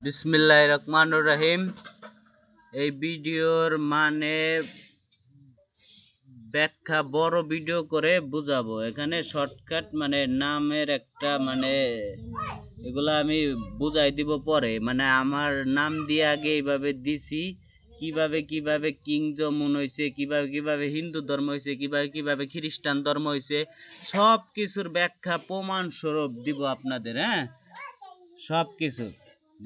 বিসমিল্লাহির রহমানির রহিম। এই ভিডিওর মানে ব্যাখ্যা বড় ভিডিও করে বুঝাবো। এখানে শর্টকাট মানে নামের একটা মানে এগুলা আমি বুঝাই দিব পরে। মানে আমার নাম দিয়ে আগে এইভাবে দিছি, কিভাবে কিভাবে কিং জমুন হয়েছে, কিভাবে কিভাবে হিন্দু ধর্ম হয়েছে, কিভাবে কিভাবে খ্রিস্টান ধর্ম হয়েছে, সব কিছুর ব্যাখ্যা প্রমাণ স্বরূপ দিব আপনাদের। হ্যাঁ, সব কিছু।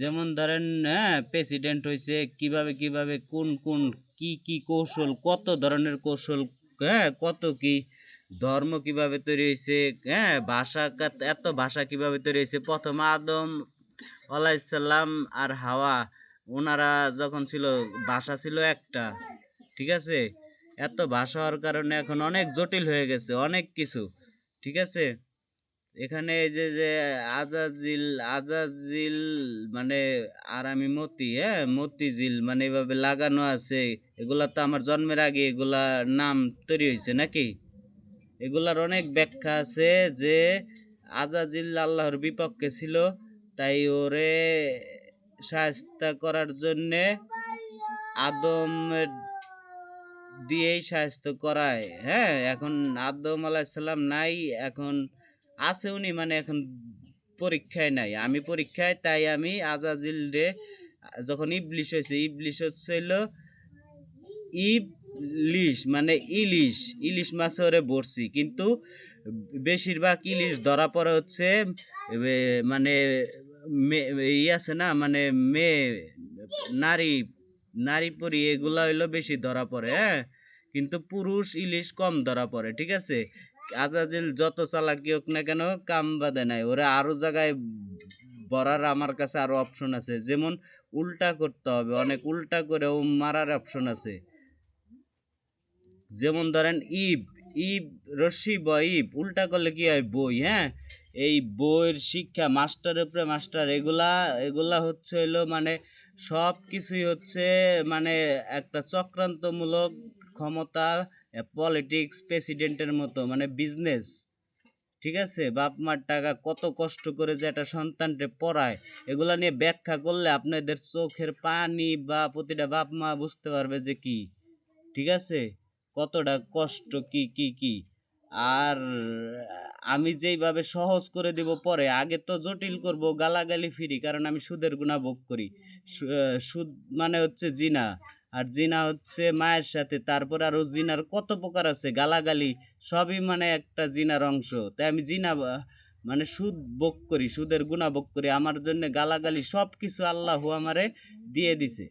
যেমন ধরেন, হ্যাঁ, প্রেসিডেন্ট হয়েছে কিভাবে কিভাবে, কোন কোন কি কি কৌশল, কত ধরনের কৌশল, হ্যাঁ, কত কি ধর্ম কিভাবে তৈরি হয়েছে, হ্যাঁ, ভাষা এত ভাষা কিভাবে তৈরি হয়েছে। প্রথম আদম আলাইসাল্লাম আর হাওয়া, ওনারা যখন ছিল ভাষা ছিল একটা, ঠিক আছে। এত ভাষা হওয়ার কারণে এখন অনেক জটিল হয়ে গেছে অনেক কিছু, ঠিক আছে। এখানে এই যে আজাজিল আজাজিল মানে, আর আমি মতি, হ্যাঁ, মতিঝিল মানে এভাবে লাগানো আছে। এগুলা তো আমার জন্মের আগে এগুলা নাম তৈরি হয়েছে নাকি। এগুলার অনেক ব্যাখ্যা আছে যে আজাজিল আল্লাহর বিপক্ষে ছিল, তাই ওরে শায়েস্তা করার জন্যে আদমের দিয়েই শায়েস্তা করায়। হ্যাঁ, এখন আদম আলাইসাল্লাম নাই, এখন আছে উনি, মানে এখন পরীক্ষায় নাই, আমি পরীক্ষায়, তাই আমি আজাজিল রে, যখন ইবলিশ হয়েছে, ইবলিশ হচ্ছিল ইলিশ মানে ইলিশ, ইলিশ মাছে ওরে বসছি, কিন্তু বেশিরভাগ ইলিশ ধরা পড়ে হচ্ছে মানে ই আছে না, মানে মেয়ে, নারী, নারী পরি, এগুলা হইলো বেশি ধরা পড়ে। হ্যাঁ, কিন্তু পুরুষ ইলিশ কম ধরা পড়ে, ঠিক আছে। আজাজিল যত চালাকি হোক না কেন কাম বাদে নাই, ওরা আরো জায়গায় বরার আমার কাছে আরো অপশন আছে। যেমন উল্টা করতে হবে, অনেক উল্টা করেও মারার অপশন আছে। যেমন ধরেন ইব, ইব রশ্মি ব, ইব উল্টা করলে কি হয়, বই। হ্যাঁ, এই বইয়ের শিক্ষা মাস্টারের উপরে মাস্টার, এগুলা এগুলা হচ্ছে হইলো মানে সব কিছুই হচ্ছে মানে একটা চক্রান্তমূলক ক্ষমতা, পলিটিক্স, প্রেসিডেন্টের মতো মানে বিজনেস, ঠিক আছে। বাপ মার টাকা কত কষ্ট করে যে একটা সন্তানকে পড়ায়, এগুলা নিয়ে ব্যাখ্যা করলে আপনাদের চোখের পানি বা প্রতিটা বাপ মা বুঝতে পারবে যে কি, ঠিক আছে, কতটা কষ্ট কি কি কি। আর আমি যেইভাবে সহজ করে দিব পরে, আগে তো জটিল করব, গালাগালি ফিরি, কারণ আমি সুদের গুণা ভোগ করি। সুদ মানে হচ্ছে জিনা, আর জিনা হচ্ছে মায়ের সাথে, তারপর আরো জিনার কত প্রকার আছে, গালাগালি সবই মানে একটা জিনার অংশ। তাই আমি জিনা মানে সুদ ভোগ করি, সুদের গুণা ভোগ করি, আমার জন্য গালাগালি সব কিছু আল্লাহ আমারে দিয়ে দিছে।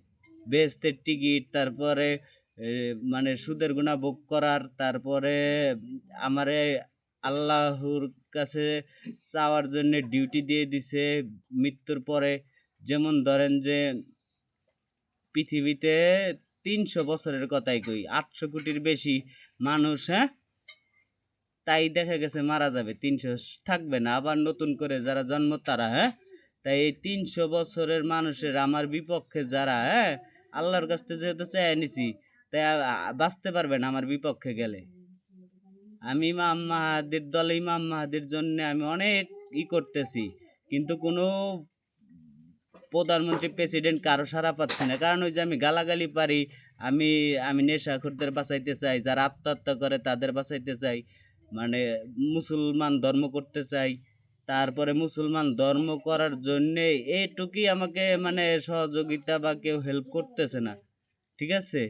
বেহেস্তের টিকিট, তারপরে মানে সুদের গুণা ভোগ করার, তারপরে আমারে আল্লাহর কাছে চাওয়ার জন্য ডিউটি দিয়ে দিছে মৃত্যুর পরে। যেমন ধরেন যে পৃথিবীতে 300 বছরের কথাই কই, 800 কোটির বেশি মানুষ, হ্যাঁ, তাই দেখা গেছে মারা যাবে, 300 থাকবে না, আবার নতুন করে যারা জন্ম তারা। হ্যাঁ, তাই এই 300 বছরের মানুষের আমার বিপক্ষে যারা, হ্যাঁ, আল্লাহর কাছ থেকে যেহেতু চেয়ে নিছি, তাই বাঁচতে পারবে না আমার বিপক্ষে গেলে। আমি ইমাম মাহাদির দলে, ইমাম মাহাদির জন্য আমি অনেক করতেছি, কিন্তু কোনো প্রধানমন্ত্রী প্রেসিডেন্ট কারো সারা পাচ্ছে না, কারণ ওই যে আমি গালাগালি পারি, আমি আমি নেশাখোরদের বাঁচাইতে চাই, যারা আত্মহত্যা করে তাদের বাঁচাইতে চাই, মানে মুসলমান ধর্ম করতে চাই। তারপরে মুসলমান ধর্ম করার জন্যে এইটুকুই আমাকে মানে সহযোগিতা বা কেউ হেল্প করতেছে না, ঠিক আছে।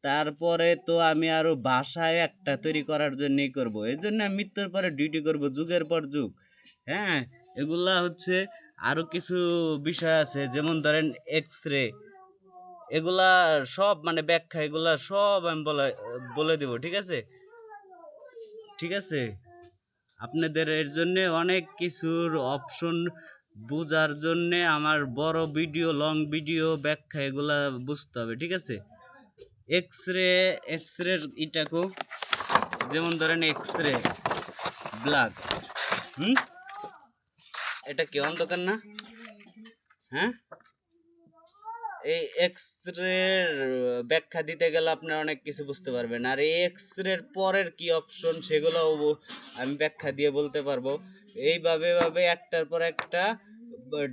তারপরে তো আমি আরো ভাষায় একটা তৈরি করার জন্যই করব, এই জন্য আমি মৃত্যুর পরে ডিউটি করব যুগের পর যুগ। হ্যাঁ, এগুলা হচ্ছে আরো কিছু বিষয় আছে, যেমন ধরেন এক্স রে, এগুলা সব মানে ব্যাখ্যা, এগুলা সব আমি বলে দেব, ঠিক আছে, ঠিক আছে। আপনাদের এর জন্য অনেক কিছুর অপশন বোঝার জন্য আমার বড় ভিডিও, লং ভিডিও ব্যাখ্যা এগুলা বুঝতে হবে, ঠিক আছে। এক্স রে, এক্স রে ইটাকো, যেমন ধরেন এক্স রে ব্লাড, এটা কি অন্ধকার না? হ্যাঁ, এই এক্স রের ব্যাখ্যা দিতে গেলে আপনারা অনেক কিছু বুঝতে পারবেন, আর এই এক্স রের পরের কি অপশন সেগুলো আমি ব্যাখ্যা দিয়ে বলতে পারবো। এইভাবে ভাবে একটার পর একটা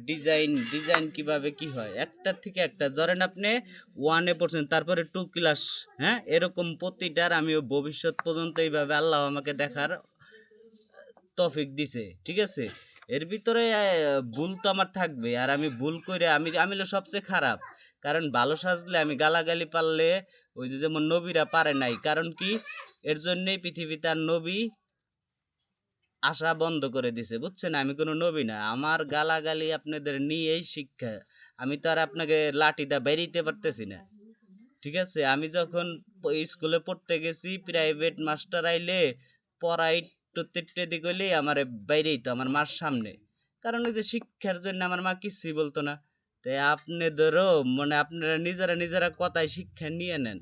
ডিজাইন ডিজাইন কিভাবে কি হয়, একটা থেকে একটা ধরেন আপনি ওয়ানে পড়ছেন, তারপরে 2 ক্লাস, হ্যাঁ, এরকম প্রতিটার আমি ভবিষ্যৎ পর্যন্ত এইভাবে আল্লাহ আমাকে দেখার তৌফিক দিছে, ঠিক আছে। এর ভিতরে ভুল তো আমার থাকবে, আর আমি ভুল করে আমি আমি হলো সবচেয়ে খারাপ। কারণ ভালো সাজলে আমি গালাগালি পারলে ওই যে যেমন নবীরা পারে নাই, কারণ কি, এর জন্যই পৃথিবীতে আর নবী আসা বন্ধ করে দিছে, বুঝছেন। আমি কোনো নবী না, আমার গালাগালি আপনাদের নিয়েই শিক্ষা। আমি তো আর আপনাকে লাঠিটা বেরিয়ে পারতেছি না, ঠিক আছে। আমি যখন স্কুলে পড়তে গেছি, প্রাইভেট মাস্টার আইলে পড়াই টুত্তি করলেই আমার বাইরেই তো আমার মার সামনে, কারণ ওই যে শিক্ষার জন্য আমার মা কিছুই বলতো না। তাই আপনাদেরও মানে আপনারা নিজেরা নিজেরা কথায় শিক্ষা নিয়ে নেন,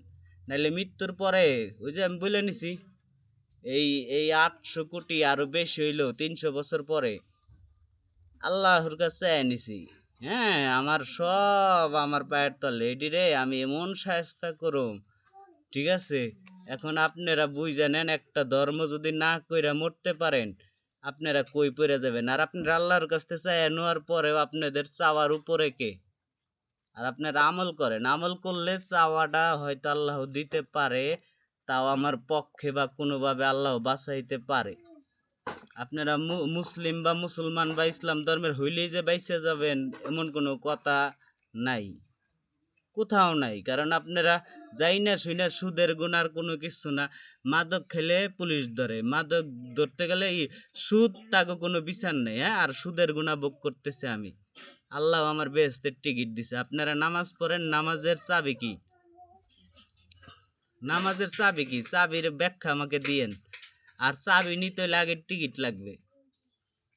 নাইলে মৃত্যুর পরে ওই যে আমি বলে নিছি, এই এই 800 কোটি আরো বেশি হইলো 300 বছর পরে আল্লাহর কাছে এনেছি। হ্যাঁ, আমার সব আমার পায়ের তলে, এডি রে আমি এমন শায়েস্তা করুম, ঠিক আছে। এখন আপনারা বুঝে নেন, একটা ধর্ম যদি না কইরা মরতে পারেন, আপনারা কই পড়ে যাবেন। আর আপনারা আল্লাহর কাছে চাইয়া নেওয়ার পরেও আপনাদের চাওয়ার উপরে কে? আর আপনারা আমল করেন, আমল করলে চাওয়াটা হয়তো আল্লাহ দিতে পারে, তাও আমার পক্ষে বা কোনোভাবে আল্লাহ বাঁচাইতে পারে। আপনারা মুসলিম বা মুসলমান বা ইসলাম ধর্মের হইলেই যে বাইসে যাবেন এমন কোনো কথা নাই, কোথাও নাই। কারণ আপনারা যাই না শুই না সুদের গুনার কোনো কিছু না। মাদক খেলে পুলিশ ধরে, মাদক ধরতে গেলে সুদ তাকে কোনো বিচার নেই, হ্যাঁ। আর সুদের গুণা ভোগ করতেছে আমি, আল্লাহ আমার বেহেশতের টিকিট দিছে। আপনারা নামাজ পড়েন, নামাজের চাবি কি? নামাজের চাবি কি? চাবির ব্যাখ্যা আমাকে দিয়েন। আর চাবি নিতে হলে আগে টিকিট লাগবে,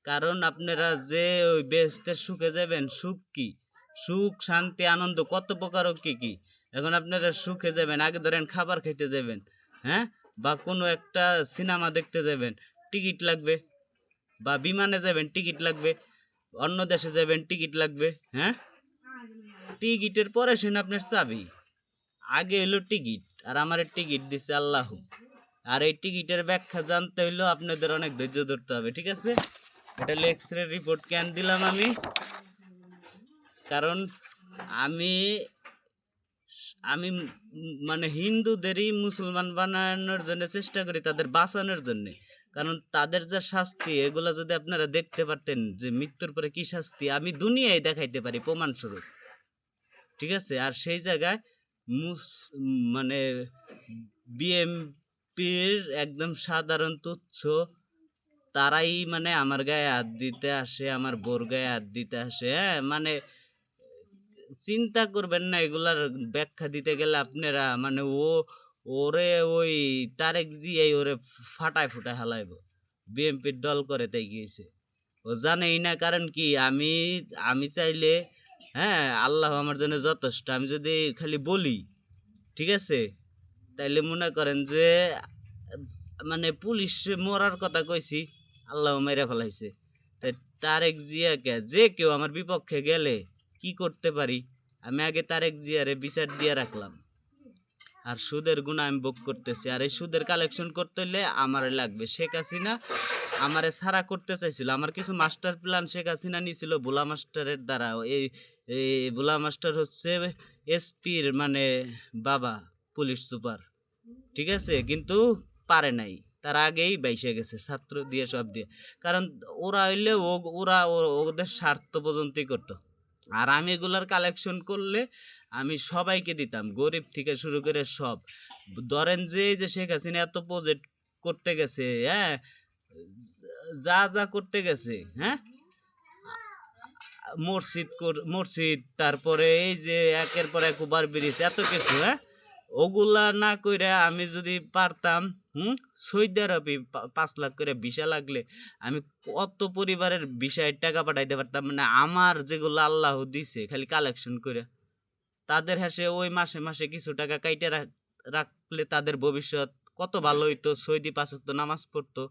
কারণ আপনারা যে ওই বেহেশতের সুখে যাবেন, সুখ কি? সুখ শান্তি আনন্দ কত প্রকার কি কি। এখন আপনারা সুখে যাবেন, আগে ধরেন খাবার খাইতে যাবেন, হ্যাঁ, বা কোনো একটা সিনেমা দেখতে যাবেন, টিকিট লাগবে। বা বিমানে যাবেন, টিকিট লাগবে। অন্য দেশে যাবেন, টিকিট লাগবে, হ্যাঁ। টিকিটের পরে শুনে আপনার চাবি, আগে এলো টিকিট, আর আমার টিকিট দিচ্ছে আল্লাহ। আর এই টিকিটের ব্যাখ্যা জানতে হইলেও আপনাদের অনেক ধৈর্য ধরতে হবে, ঠিক আছে। এটা এক্স রে রিপোর্ট কেন দিলাম আমি, কারণ আমি আমি মানে হিন্দুদেরই মুসলমান বানানোর জন্য চেষ্টা করি, তাদের বাঁচানোর জন্য। কারণ তাদের যে শাস্তি, এগুলা যদি আপনারা দেখতে পারতেন যে মৃত্যুর পরে কি শাস্তি, আমি দুনিয়ায় দেখাইতে পারি প্রমাণস্বরূপ, ঠিক আছে। আর সেই জায়গায় মানে বিএমপির একদম সাধারণ তুচ্ছ তারাই মানে আমার গায়ে হাত দিতে আসে, আমার বোর গায়ে হাত দিতে আসে, হ্যাঁ। মানে চিন্তা করবেন না, এগুলার ব্যাখ্যা দিতে গেলে আপনারা মানে ওরে ওই তারেক জিয়াই ওরে ফাটায় ফুটায় হালাইব। বিএমপির দল করে তাই গিয়েছে, ও জানেই না। কারণ কি, আমি আমি চাইলে, হ্যাঁ, আল্লাহ আমার জন্য যথেষ্ট। আমি যদি খালি বলি, ঠিক আছে, তাইলে মনে করেন যে মানে পুলিশ মরার কথা কইছি, আল্লাহ মেরে ফেলাইছে। তাই তারেক জিয়াকে যে কেউ আমার বিপক্ষে গেলে কি করতে পারি, আমি আগে তারেক জিয়ারে বিচার দিয়ে রাখলাম। আর সুদের গুণা আমি ভোগ করতেছি, আর এই সুদের কালেকশন করতে হলে আমারে লাগবে। শেখ হাসিনা আমারে ছাড়া করতে চাইছিল, আমার কিছু মাস্টার প্ল্যান শেখ হাসিনা নিয়েছিল ভোলা মাস্টারের দ্বারা। এই এই ভোলা মাস্টার হচ্ছে এসপির মানে বাবা, পুলিশ সুপার, ঠিক আছে। কিন্তু পারে নাই, তার আগেই বাইসে গেছে ছাত্র দিয়ে সব দিয়ে। কারণ ওরা হইলে ওরা ওদের স্বার্থ পর্যন্তই করতো। আর আমি এগুলার কালেকশন করলে আমি সবাইকে দিতাম, গরিব থেকে শুরু করে সব। ধরেন যে যে শেখ হাসিনা এত প্রজেক্ট করতে গেছে, হ্যাঁ, যা যা করতে গেছে, হ্যাঁ, মসজিদ, তারপরে এই যে একের পর এক ওভার ব্রিজ, এত কিছু, হ্যাঁ। ওগুলা না কইরা আমি যদি পারতাম, সৌদি আরবে 5 লাখ করে ভিসা লাগলে আমি কত পরিবারের ভিসায় টাকা পাঠাইতে পারতাম। মানে আমার যেগুলো আল্লাহ দিছে খালি কালেকশন করে, তাদের হাসে ওই মাসে মাসে কিছু টাকা কাইটে রাখলে তাদের ভবিষ্যৎ কত ভালো হইতো। সৌদি 5 ওয়াক্ত নামাজ পড়তো,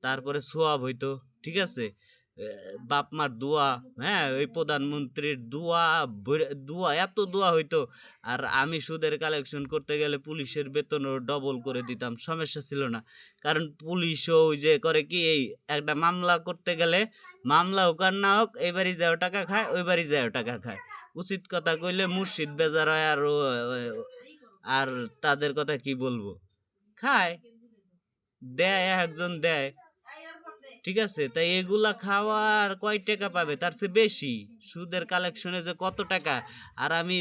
তারপরে সোয়াব হইতো, ঠিক আছে। বাপ মার দোয়া, হ্যাঁ ওই প্রধানমন্ত্রীর দোয়া, দোয়া এত দোয়া হইতো। আর আমি সুদের কালেকশন করতে গেলে পুলিশের বেতনও ডবল করে দিতাম, সমস্যা ছিল না। কারণ পুলিশও ওই যে করে কি, এই একটা মামলা করতে গেলে মামলা হোক আর না হোক, এবারই যাও টাকা খায়, ওইবারই যাও টাকা খায়। উচিত কথা কইলে মুর্শিদ বেজার হয়, আর তাদের কথা কি বলবো, খায়, দেয়, একজন দেয়, ঠিক আছে। তাই এগুলা খাওয়ার কয় টাকা পাবে, তার চেয়ে বেশি সুদের কালেকশনে যে কত টাকা। আর আমি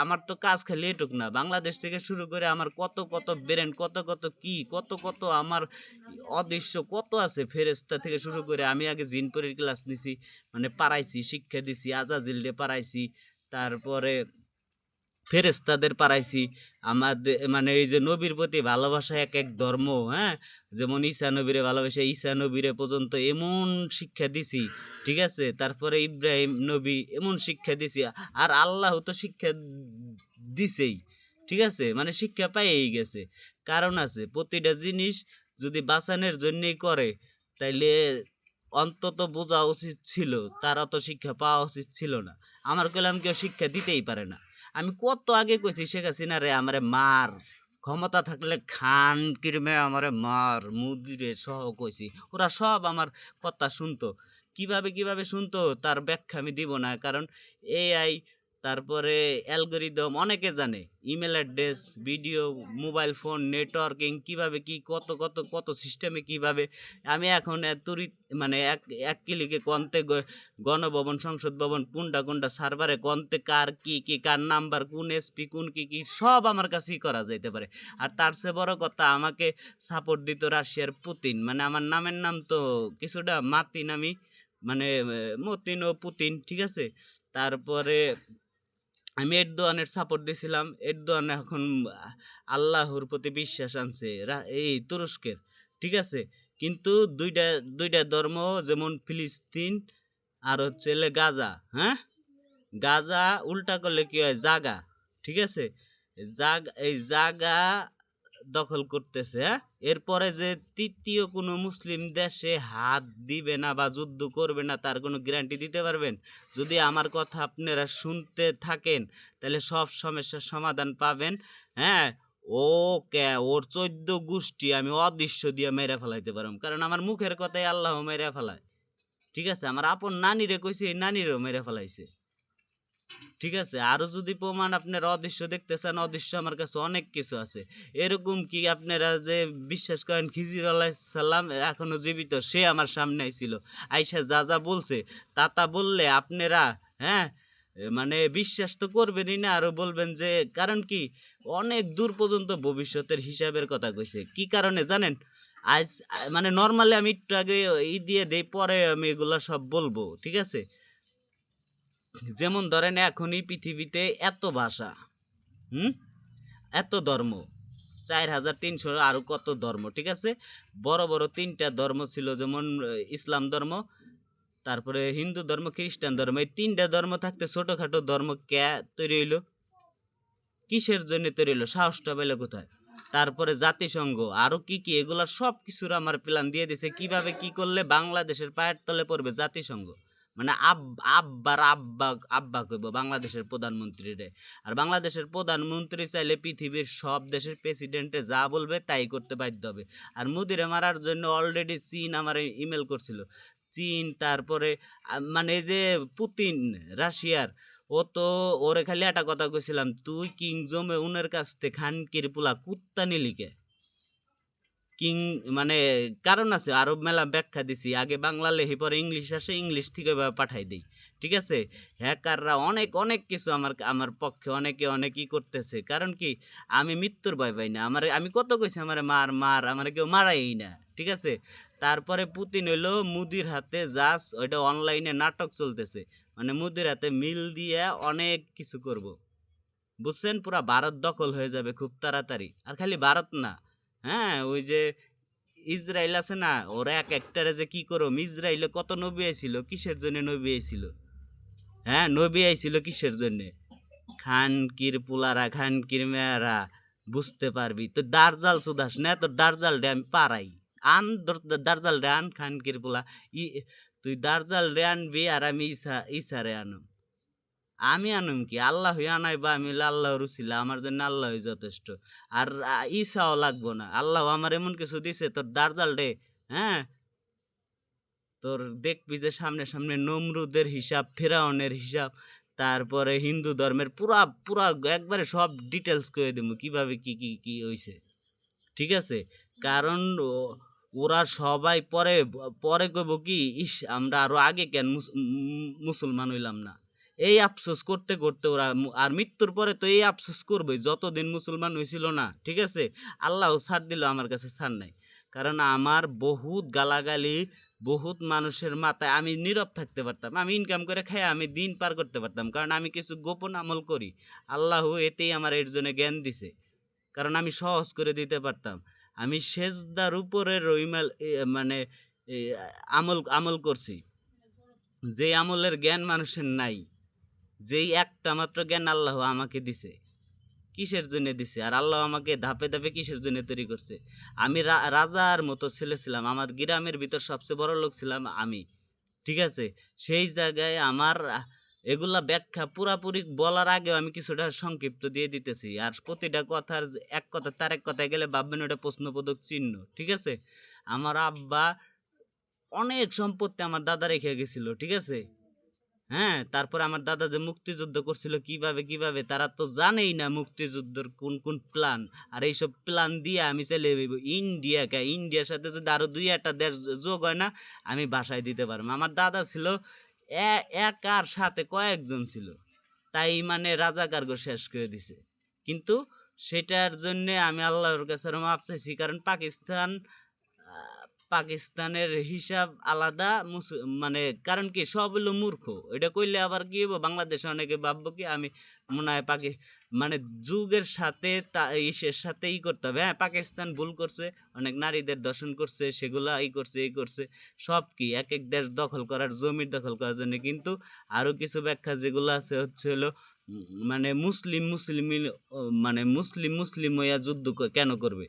আমার তো কাজ খালি এটুক না, বাংলাদেশ থেকে শুরু করে আমার কত কত ব্র্যান্ড, কত কত কি, কত কত আমার অদৃশ্য কত আছে, ফেরেস্তা থেকে শুরু করে। আমি আগে জিনপুরের ক্লাস নিছি, মানে পারাইছি, শিক্ষা দিছি, আজাজিলরে পারাইছি, তারপরে ফেরেস্তাদের পারাইছি। আমাদের মানে এই যে নবীর প্রতি ভালোবাসা, এক এক ধর্ম, হ্যাঁ, যেমন ঈসা নবীরে ভালোবাসা, ঈসা নবীরে পর্যন্ত এমন শিক্ষা দিছি, ঠিক আছে। তারপরে ইব্রাহিম নবী এমন শিক্ষা দিছি। আর আল্লাহ তো শিক্ষা দিছেই, ঠিক আছে, মানে শিক্ষা পাইয়েই গেছে। কারণ আছে, প্রতিটা জিনিস যদি বাঁচানোর জন্যই করে, তাইলে অন্তত বোঝা উচিত ছিল, তারা তো শিক্ষা পাওয়া উচিত ছিল না। আমার কইলাম কেউ শিক্ষা দিতেই পারে না। আমি কত আগে কইছি শেখ হাসিনা রে আমারে মার, ক্ষমতা থাকলে খান কিরমে আমারে মার, মুদিরে সহ কইছি, ওরা সব আমার কথা শুনতো। কিভাবে কিভাবে শুনতো তার ব্যাখ্যা আমি দিব না, কারণ এআই, তারপরে অ্যালগরিদম অনেকে জানে, email address, video, mobile phone, networking কিভাবে কি, কত কত কত সিস্টেমে কিভাবে। আমি এখন তড়িৎ মানে এক এক ক্লিকে কন্তে গণভবন, সংসদ ভবন, কোনটা কোনটা সার্ভারে কন্তে কার কি কি, কার নাম্বার, কোন এসপি, কোন কি কি, সব আমার কাছেই করা যাইতে পারে। আর তার চেয়ে বড় কথা, আমাকে সাপোর্ট দিত রাশিয়ার পুতিন, মানে আমার নামের নাম তো কিছুটা মাতিন আমি, মানে মতিন ও পুতিন, ঠিক আছে। তারপরে আমি এরদোয়ানের সাপোর্ট দিছিলাম। এরদোয়ান এখন আল্লাহর প্রতি বিশ্বাস আনছে, এই তুরস্কের, ঠিক আছে। কিন্তু দুইটা দুইটা ধর্ম, যেমন ফিলিস্তিন আর হচ্ছে গাজা, হ্যাঁ, গাজা উল্টা করলে কি হয়, জাগা, ঠিক আছে। এই জাগা দখল করতেছে, হ্যাঁ। এরপরে যে তৃতীয় কোনো মুসলিম দেশে হাত দিবে না বা যুদ্ধ করবে না, তার কোনো গ্যারান্টি দিতে পারবেন? যদি আমার কথা আপনারা শুনতে থাকেন, তাহলে সব সমস্যার সমাধান পাবেন, হ্যাঁ। ওর 14 গোষ্ঠী আমি অদৃশ্য দিয়ে মেরে ফেলাইতে পারবো, কারণ আমার মুখের কথাই আল্লাহ মেরে ফেলায়, ঠিক আছে। আমার আপন নানিরে কইছে, এই নানিরও মেরে ফেলাইছে, ঠিক আছে। আরো যদি প্রমাণ আপনারা অদৃশ্য দেখতে চান, অদৃশ্য আমার কাছে অনেক কিছু আছে। এরকম কি আপনারা যে বিশ্বাস করেন খিজির আলাইহিস সালাম এখনো জীবিত, সে আমার সামনে আইছিল, আইসা যা যা বলছে, তা বললে আপনারা, হ্যাঁ, মানে বিশ্বাস তো করবেনই না, আরো বলবেন যে, কারণ কি অনেক দূর পর্যন্ত ভবিষ্যতের হিসাবের কথা কইছে। কি কারণে জানেন? আজ মানে নরমালি আমি একটু আগে ই দিয়ে দেই, পরে আমি এগুলা সব বলবো, ঠিক আছে। যেমন ধরেন এখনই পৃথিবীতে এত ভাষা, হুম, এত ধর্ম, 4300 আরো কত ধর্ম, ঠিক আছে। বড় বড় 3টা ধর্ম ছিল, যেমন ইসলাম ধর্ম, তারপরে হিন্দু ধর্ম, খ্রিস্টান ধর্ম। এই 3টা ধর্ম থাকতে ছোটখাটো ধর্ম কে তৈরি হইলো? কিসের জন্য তৈরি হইলো? সাহসটা পেলো কোথায়? তারপরে জাতিসংঘ, আরো কি কি, এগুলা সব কিছুর আমার প্ল্যান দিয়ে দিছে, কিভাবে কি করলে বাংলাদেশের পায়ের তলে পড়বে জাতিসংঘ। মানে আব্বার আব্বা, আব্বা কইব বাংলাদেশের প্রধানমন্ত্রীরে। আর বাংলাদেশের প্রধানমন্ত্রী চাইলে পৃথিবীর সব দেশের প্রেসিডেন্টে যা বলবে তাই করতে বাধ্য হবে। আর মোদিরে মারার জন্য অলরেডি চীন আমার ইমেল করছিল, চীন, তারপরে মানে এই যে পুতিন রাশিয়ার, ও তো, ওরে খালি একটা কথা কইছিলাম, তুই কিং জমে উনের কাছ থেকে খানকির পোলা কুত্তা নিলিকে। কিং মানে কারণ আছে, আরো মেলা ব্যাখ্যা দিছি, আগে বাংলা লেখি পরে ইংলিশ আসে, ইংলিশ থেকে পাঠাই দিই, ঠিক আছে। হ্যাকাররা অনেক অনেক কিছু আমার আমার পক্ষে অনেকে অনেকই করতেছে, কারণ কি আমি মৃত্যুর ভয় পাই না। আমি কত কইছি আমারে মার মার, আমার কেউ মারাই না, ঠিক আছে। তারপরে পুতিন হইলো মুদির হাতে জাস, ওইটা অনলাইনে নাটক চলতেছে, মানে মুদির হাতে মিল দিয়ে অনেক কিছু করব, বুঝছেন। পুরা ভারত দখল হয়ে যাবে খুব তাড়াতাড়ি। আর খালি ভারত না, হ্যাঁ, ওই যে ইসরায়েল আছে না, ওরা এক একটারে যে কি করো, ইসরায়েলে কত নবী আইছিল, কিসের জন্য নবী আইছিল, হ্যাঁ, নবী আইছিল কিসের জন্য? খানকির পুলারা, খানকির মেয়েরা, বুঝতে পারবি তো। দার্জাল চুদাস না, তোর দার্জাল রে আমি পারাই, আন দার্জাল রে আন, খানকির পুলা। তুই দার্জাল রে আনবি আর আমি ঈসারে আনুম। আমি আনুম কি? আল্লাহই আনাইবা, আমি হইলে আল্লাহর উছিলা, আমার জন্য আল্লাহই যথেষ্ট। আর ঈসাও লাগবো না। আল্লাহ আমার এমন কিছু দিছে, তোর দার্জাল রে, হ্যাঁ, তোর দেখবি যে সামনে সামনে নমরুদের হিসাব, ফেরাউনের হিসাব, তারপরে হিন্দু ধর্মের পুরা পুরা একবারে সব ডিটেলস করে দেবো কিভাবে কি কি কি হইছে। ঠিক আছে? কারণ ওরা সবাই পরে পরে কইব কি, ইস আমরা আরো আগে কেন মুসলমান হইলাম না। এই আফসোস করতে করতে ওরা আর মৃত্যুর পরে তো এই আফসোস করবে যতদিন মুসলমান হয়েছিল না। ঠিক আছে? আল্লাহ ছাড় দিল, আমার কাছে ছাড় নাই। কারণ আমার বহুত গালাগালি, বহুত মানুষের মাথায় আমি নীরব থাকতে পারতাম। আমি ইনকাম করে খাই আমি দিন পার করতে পারতাম, কারণ আমি কিছু গোপন আমল করি। আল্লাহ এতেই আমার এর জন্য জ্ঞান দিছে, কারণ আমি সহজ করে দিতে পারতাম। আমি সেজদার উপরে রইমাল মানে এ, আমল আমল করছি, যে আমলের জ্ঞান মানুষের নাই, যেই একটা মাত্র জ্ঞান আল্লাহ আমাকে দিছে। কিসের জন্য দিছে? আর আল্লাহ আমাকে ধাপে ধাপে কিসের জন্য তৈরি করছে? আমি রাজার মতো ছেলে ছিলাম, আমার গ্রামের ভিতর সবচেয়ে বড় লোক ছিলাম আমি। ঠিক আছে? সেই জায়গায় আমার এগুলা ব্যাখ্যা পুরাপুরি বলার আগেও আমি কিছুটা সংক্ষিপ্ত দিয়ে দিতেছি। আর প্রতিটা কথার এক কথা তার এক কথায় গেলে ভাববেন ওটা প্রশ্নবোধক চিহ্ন। ঠিক আছে? আমার আব্বা অনেক সম্পত্তি আমার দাদা রেখে গেছিল। ঠিক আছে? হ্যাঁ, তারপরে আমার দাদা যে মুক্তিযুদ্ধ করছিল কিভাবে তারা তো জানেই না মুক্তিযুদ্ধের কোন কোন প্ল্যান। আর এইসব প্ল্যান দিয়ে আমি চলে যাইব ইন্ডিয়াকে। ইন্ডিয়ার সাথে যদি আরো ২-১টা দেশ যোগ হয় না, আমি ভাষায় দিতে পারবো। আমার দাদা ছিল একার সাথে কয়েকজন ছিল, তাই মানে রাজাকারগো শেষ করে দিছে। কিন্তু সেটার জন্য আমি আল্লাহর কাছে মাপ চাইছি, কারণ পাকিস্তানের হিসাব আলাদা, মানে কারণ কি সব হলো মূর্খ। এটা কইলে আবার কি হইব, বাংলাদেশে অনেকে ভাববো কি আমি মনে হয় মানে যুগের সাথে ইসের সাথে করতে হবে। হ্যাঁ, পাকিস্তান ভুল করছে, অনেক নারীদের দর্শন করছে, সেগুলা করছে এই করছে, সব কি এক এক দেশ দখল করার, জমির দখল করার জন্য। কিন্তু আরো কিছু ব্যাখ্যা যেগুলো আছে হচ্ছে হলো মানে মুসলিম মুসলিম হইয়া যুদ্ধ কেন করবে?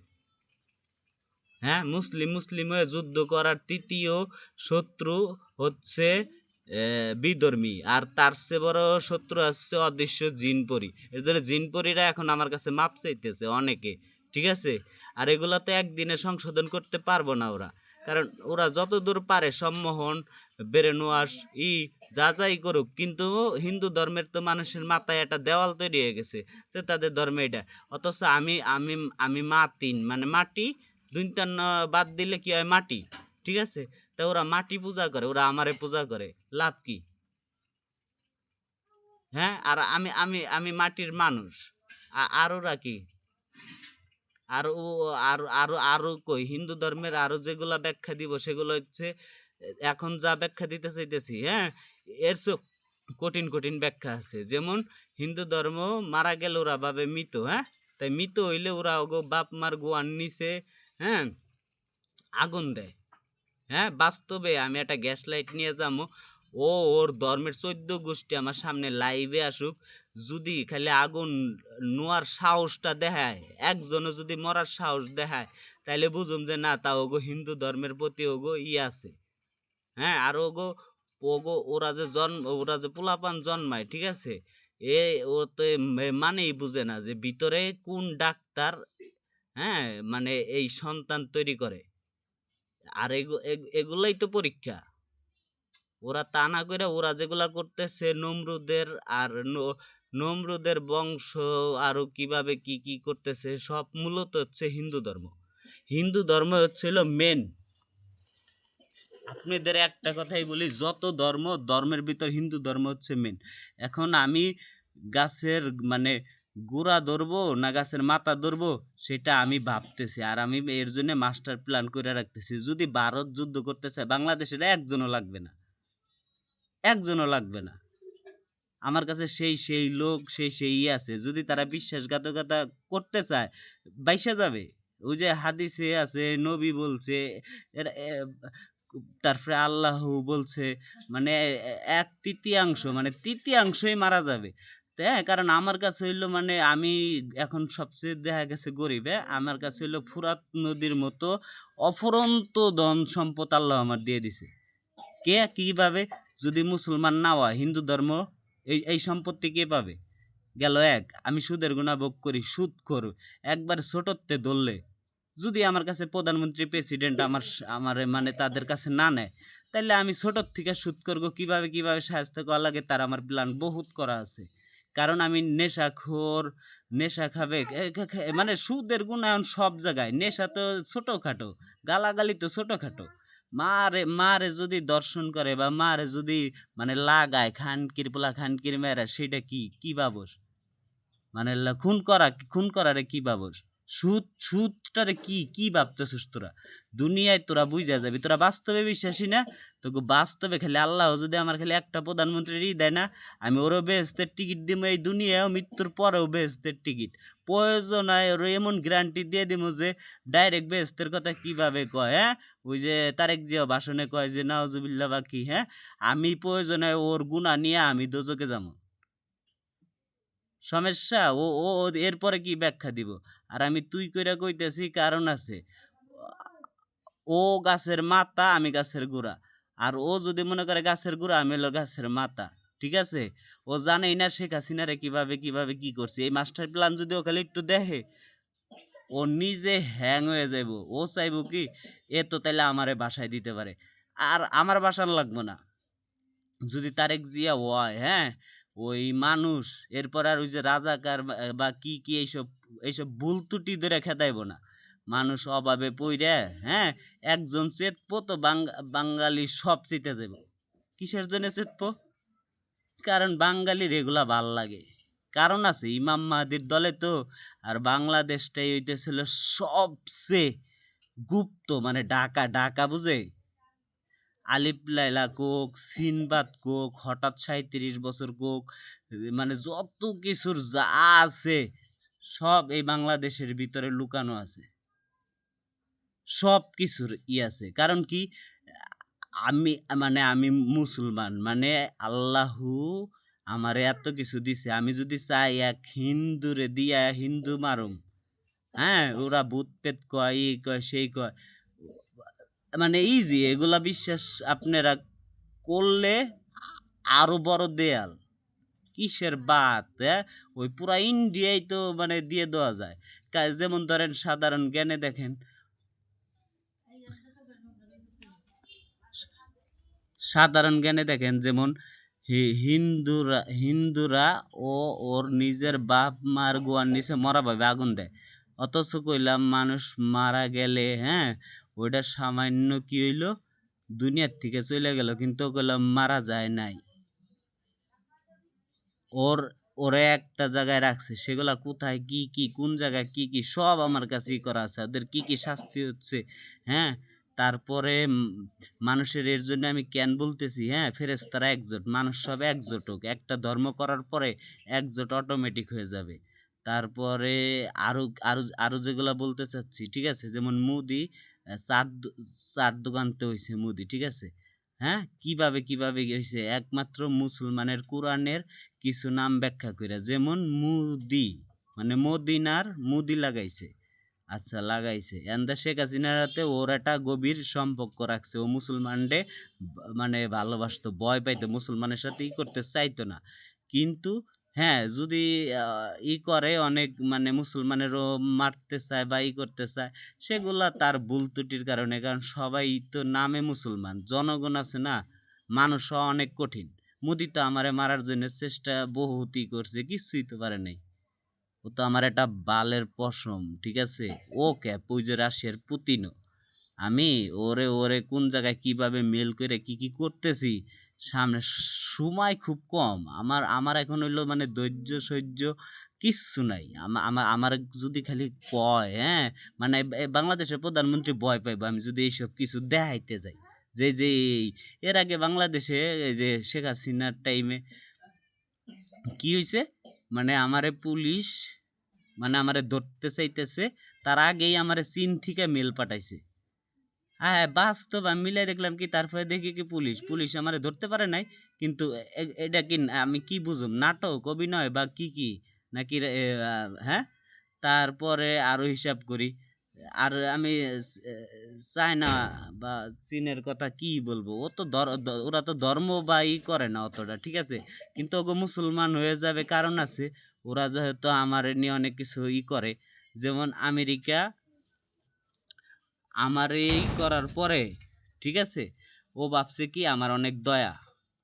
হ্যাঁ, মুসলিম মুসলিম হয়ে যুদ্ধ করার তৃতীয় শত্রু হচ্ছে বিধর্মী, আর তার চেয়ে বড় শত্রু হচ্ছে অদৃশ্য জিনপরি। এর জন্য জিনপরিরা এখন আমার কাছে মাপ চাইতেছে অনেকে। ঠিক আছে? আর এগুলা তো একদিনে সংশোধন করতে পারবো না ওরা, কারণ ওরা যতদূর পারে সম্মোহন, বেরেনোয়াস যা যাই করুক, কিন্তু হিন্দু ধর্মের তো মানুষের মাথায় একটা দেওয়াল তৈরি হয়ে গেছে যে তাদের ধর্মে এটা। অথচ আমি আমি আমি মাতিন মানে মাটি ২ বাদ দিলে কি হয়? মাটি। ঠিক আছে? তা ওরা মাটি পূজা করে, ওরা আমারে পূজা করে, লাভ কি? হ্যাঁ, আর আমি আমি আমি মাটির মানুষ। আর ওরা কি? আর ও আরো কই হিন্দু ধর্মের আরো যেগুলা ব্যাখ্যা দিব সেগুলো হচ্ছে এখন যা ব্যাখ্যা দিতে চাইতেছি, হ্যাঁ, এর কঠিন কঠিন ব্যাখ্যা আছে। যেমন হিন্দু ধর্ম মারা গেলে ওরা ভাবে মৃত। হ্যাঁ, তাই মৃত হইলে ওরা ওগো বাপ মার গোয়ার নিচে, হ্যাঁ, আগুন দেয়। হ্যাঁ, বাস্তবে আমি একটা গ্যাস লাইট নিয়ে যাবো, ওর ধর্মের ১৪ গোষ্ঠী আমার সামনে লাইভে আসুক, যদি খালি আগুন নোয়ার সাহসটা দেখায়, একজনও যদি মরার সাহস দেখায়, তাইলে বুঝুম যে না, তা ওগো হিন্দু ধর্মের প্রতি ওগো আছে। হ্যাঁ, আর ওগো ওগো ওরা যে পোলাপান জন্মায়, ঠিক আছে, ও তো মানেই বুঝে না যে ভিতরে কোন ডাক্তার, হ্যাঁ, মানে এই সন্তান তৈরি করে। আর এগুলাই তো পরীক্ষা। ওরা তা না করে ওরা যেগুলা করতেছে নমরুদের, আর নমরুদের বংশ আরো কিভাবে কি কি করতেছে, সব মূলত হচ্ছে হিন্দু ধর্ম। হিন্দু ধর্ম হচ্ছিল মেন। আপনাদের একটা কথাই বলি, যত ধর্মের ভিতর হিন্দু ধর্ম হচ্ছে মেন। এখন আমি গাছের মানে গোড়া ধরবো না গাছের মাথা ধরবো সেটা আমি ভাবতেছি, আর আমি এর জন্য মাস্টার প্ল্যান করে রাখতেছি। যদি ভারত যুদ্ধ করতে চায়, বাংলাদেশের একজনও লাগবে না, একজনও লাগবে না। আমার কাছে সেই লোক সেই আছে। যদি তারা বিশ্বাসঘাতকতা করতে চায়, বাইসা যাবে। ওই যে হাদিসে আছে, নবী বলছে, তারপরে আল্লাহ বলছে, মানে ১/৩ মানে তৃতীয়াংশই মারা যাবে। হ্যাঁ, কারণ আমার কাছে হইলো মানে আমি এখন সবচেয়ে দেখা গেছে গরিব। হ্যাঁ, আমার কাছে হইলো ফুরাত নদীর মতো অফুরন্ত ধন সম্পদ আল্লাহ আমার দিয়ে দিছে। কে কিভাবে? যদি মুসলমান না হয়, হিন্দু ধর্ম এই সম্পত্তি কে পাবে? গেল এক। আমি সুদের গুণা ভোগ করি, সুদখোর, একবার ছোটতে ধরলে যদি আমার কাছে প্রধানমন্ত্রী, প্রেসিডেন্ট আমারে মানে তাদের কাছে না নেয়, তাইলে আমি ছোটর থেকে সুদ করবো কিভাবে শায়েস্তা করা লাগে, তার আমার প্ল্যান বহুত করা আছে। কারণ আমি নেশাখোর, নেশা খাবে মানে সুদের গুণা এখন সব জায়গায়। নেশা তো ছোটখাটো, গালাগালি তো ছোটখাটো। মারে যদি দর্শন করে বা মারে যদি মানে লাগায়, খানকির পোলা খানকির মেয়েরা, সেটা কি বাবস? মানে খুন করারে কি ভাবস? সুদটারে কি ভাবতেছিস তোরা? দুনিয়ায় তোরা বুঝা যাবি, তোরা বাস্তবে বিশ্বাসী না? তোকে বাস্তবে খালি আল্লাহ যদি আমার খালি একটা প্রধানমন্ত্রীর দেয় না, আমি ওরও বেহেস্তের টিকিট দিব, এই দুনিয়ায়ও মৃত্যুর পরেও বেহেস্তের টিকিট। প্রয়োজন হয় ওর এমন গ্যারান্টি দিয়ে দিব যে ডাইরেক্ট বেহেস্তের কথা কিভাবে কয়, হ্যাঁ? ওই যে তারেক জিয়া ভাষণে কয় যে নাউজুবিল্লাহ বা কি, হ্যাঁ? আমি প্রয়োজন হয় ওর গুণা নিয়ে আমি দোজকে যাবো। সমস্যা? ও এরপরে কি ব্যাখ্যা দিব? আর আমি তুই কইরা কইতেছি, কারণ আছে। ও গাছের মাথা, আমি গাছের গোড়া। আর ও যদি মনে করে গাছের গোড়া, আমি হলো গাছের মাথা। ঠিক আছে? ও জানেই না শেখ হাসিনারে কিভাবে কি করছে। এই মাস্টার প্ল্যান যদি ও খালি একটু দেখে, ও নিজে হ্যাং হয়ে যাইব। ও চাইব কি, এ তো তাইলে আমারে বাসায় দিতে পারে। আর আমার বাসার লাগবো না। যদি তারেক জিয়া হয়, হ্যাঁ, ওই মানুষ এরপর আর ওই যে রাজাকার বা কি এইসব ভুল ত্রুটি ধরে খেদাইব না। মানুষ অভাবে পইরা, হ্যাঁ, একজন চেতপো তো বাঙালি সব চিতে যাব। কিসের জন্য চেতপো? কারণ বাঙালির এগুলা ভাল লাগে। কারণ আছে, ইমাম মাহাদির দলে তো। আর বাংলাদেশটাই হইতেছিল সবচেয়ে গুপ্ত, মানে ঢাকা বুঝে? আলিফ লায়লা কোক, সিনবাদ কোক, হঠাৎ 37 বছর কোক, মানে যত কিছুর যা আছে সব এই বাংলাদেশের ভিতরে লুকানো আছে। সব কিছুর আছে। কারণ কি, আমি আমি মুসলমান, মানে আল্লাহু আমারে এত কিছু দিছে। আমি যদি চাই এক হিন্দুরে দিয়া হিন্দু মারুম, হ্যাঁ, ওরা ভূত পেত কয়, এই কয় সেই কয়, মানে ইজি এগুলা বিশ্বাস আপনারা করলে আরো বড় দেয়াল। কিসের বাত, হ্যাঁ? ওই পুরা ইন্ডিয়াই তো মানে দিয়ে দেওয়া যায়। যেমন ধরেন সাধারণ জ্ঞানে দেখেন, যেমন হিন্দুরা ও ওর নিজের বাপ মার গোয়ার নিচে মরা ভাবে আগুন দেয়। অথচ কইলাম মানুষ মারা গেলে, হ্যাঁ, ওইটা সামান্য কি হইলো, দুনিয়ার থেকে চলে গেল, কিন্তু কইলাম মারা যায় নাই। ওরে একটা জায়গায় রাখছে, সেগুলা কোথায় কি কোন জায়গায় কি সব আমার কাছেই করা আছে। ওদের কি শাস্তি হচ্ছে, হ্যাঁ। তারপরে মানুষের এর জন্য আমি কেন বলতেছি, হ্যাঁ, ফেরেশতারা একজোট, মানুষ সব একজোট হোক। একটা ধর্ম করার পরে একজোট অটোমেটিক হয়ে যাবে। তারপরে আরো আরো আরো যেগুলা বলতে চাচ্ছি, ঠিক আছে, যেমন মুদি চার দোকানতে হইছে মুদি, ঠিক আছে, হ্যাঁ, কিভাবে হইছে? একমাত্র মুসলমানের কোরআনের কিছু নাম ব্যাখ্যা কইরা, যেমন মুদি মানে মদিনার মুদি লাগাইছে। আচ্ছা, লাগাইছে। এন্দা শেখ হাসিনার হাতে ওর একটা গভীর সম্পর্ক রাখছে। ও মুসলমানরে মানে ভালোবাসতো, ভয় পাইতো, মুসলমানের সাথে করতে চাইতো না। কিন্তু হ্যাঁ, যদি করে অনেক, মানে মুসলমানেরও মারতে চায় বা করতে চায়, সেগুলা তার ভুল ত্রুটির কারণে। কারণ সবাই তো নামে মুসলমান, জনগণ আছে না, মানুষ অনেক কঠিন। মোদি তো আমারে মারার জন্য চেষ্টা বহুতই করছে, কিছুই তো পারে নাই। ও তো আমার একটা বালের পশম, ঠিক আছে। ও ক্যাপ ওই যে রাশিয়ার পুতিনও। আমি ওরে কোন জায়গায় কিভাবে মেল করে কি করতেছি, সামনে সময় খুব কম। আমার এখন হইলো মানে ধৈর্য সহ্য কিচ্ছু নাই। আমার যদি খালি কয়, হ্যাঁ, মানে বাংলাদেশের প্রধানমন্ত্রী ভয় পাইবো আমি যদি এইসব কিছু দেখাইতে যাই। যে এর আগে বাংলাদেশে এই যে শেখ হাসিনার টাইমে কি হয়েছে, মানে আমারে পুলিশ মানে আমারে ধরতে চাইতেছে, তার আগেই আমারে চীন থেকে মেল পাঠাইছে। হ্যাঁ, বাস্তব আমি মিলাই দেখলাম কি, তারপরে দেখি কি পুলিশ আমারে ধরতে পারে নাই। কিন্তু এটা কি আমি কি বুঝুম, নাটক, অভিনয় বা কি নাকি হ্যাঁ। তারপরে আরো হিসাব করি, আর আমি চায়না বা চীনের কথা কি বলবো, ও তো ওরা তো ধর্ম বা ই করে না অতটা, ঠিক আছে, কিন্তু ওগো মুসলমান হয়ে যাবে কারণ আছে। ওরা যেহেতু আমার নিয়ে অনেক কিছু ই করে, যেমন আমেরিকা আমার এই করার পরে, ঠিক আছে, ও ভাবছে কি আমার অনেক দয়া,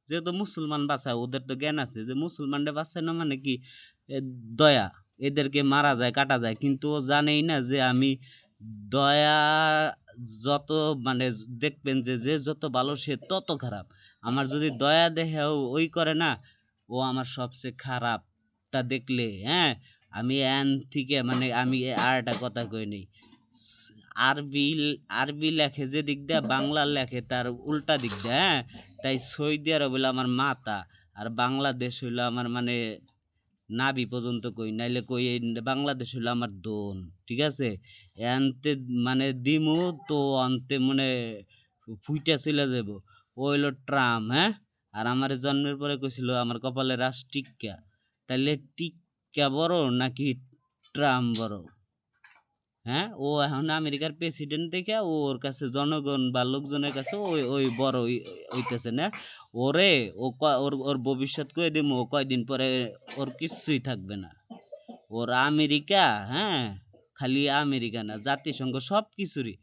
যেহেতু মুসলমান বাঁচায়, ওদের তো জ্ঞান আছে যে মুসলমানরা বাঁচায় না মানে কি এ, দয়া, এদেরকে মারা যায় কাটা যায়, কিন্তু ও জানেই না যে আমি দয়া যত মানে দেখবেন যে যে যত ভালো সে তত খারাপ। আমার যদি দয়া দেখে ওই করে না, ও আমার সবচেয়ে খারাপটা দেখলে, হ্যাঁ, আমি এন থেকে মানে আমি আর একটা কথা কই নেই, আরবি আরবি লেখে যে দিক দিয়ে বাংলা লেখে তার উল্টা দিক দিয়ে, হ্যাঁ, তাই সৌদি আরব হইলো আমার মাথা, আর বাংলাদেশ হইলো আমার মানে নাভি পর্যন্ত কই, নাইলে কই এই বাংলাদেশ হইলো আমার দোন, ঠিক আছে, এনতে মানে দিমু তো অন্তে মানে ফুইটা চলে যাব। ও হইলো ট্রাম, হ্যাঁ, আর আমার জন্মের পরে কইছিল আমার কপালে রাস টিক্কা, তাইলে টিক্কা বড় নাকি ট্রাম বড়? হ্যাঁ, ও এখন আমেরিকার প্রেসিডেন্ট দেখে ওর কাছে জনগণ বা লোকজনের কাছে ওই ওই বড় হইতেছে না। ওরে ও ওর ওর ভবিষ্যৎ কয়ে দিমু, ও কয়দিন পরে ওর কিচ্ছুই থাকবে না। ওর আমেরিকা, হ্যাঁ, খালি আমেরিকা না, জাতিসংঘ সব কিছুরই।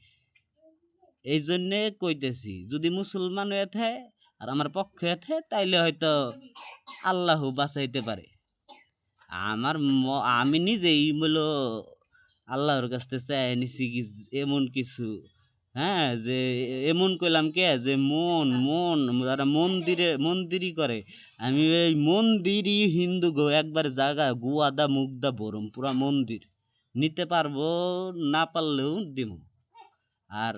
এই জন্যে কইতেছি যদি মুসলমান হয়ে থাকে আর আমার পক্ষে হয়ে থাকে তাইলে হয়তো আল্লাহ বাঁচাইতে পারে। আমার আমি নিজেই বলো আল্লাহর কাছ থেকে চাই নিছি কি এমন কিছু, হ্যাঁ, যে এমন কইলাম কে যে মন মন যারা মন্দিরই করে, আমি এই মন্দিরই হিন্দু গো একবার জায়গা গুয়াদা মুগদা বরম পুরা মন্দির নিতে পারবো, না পারলেও দিমু। আর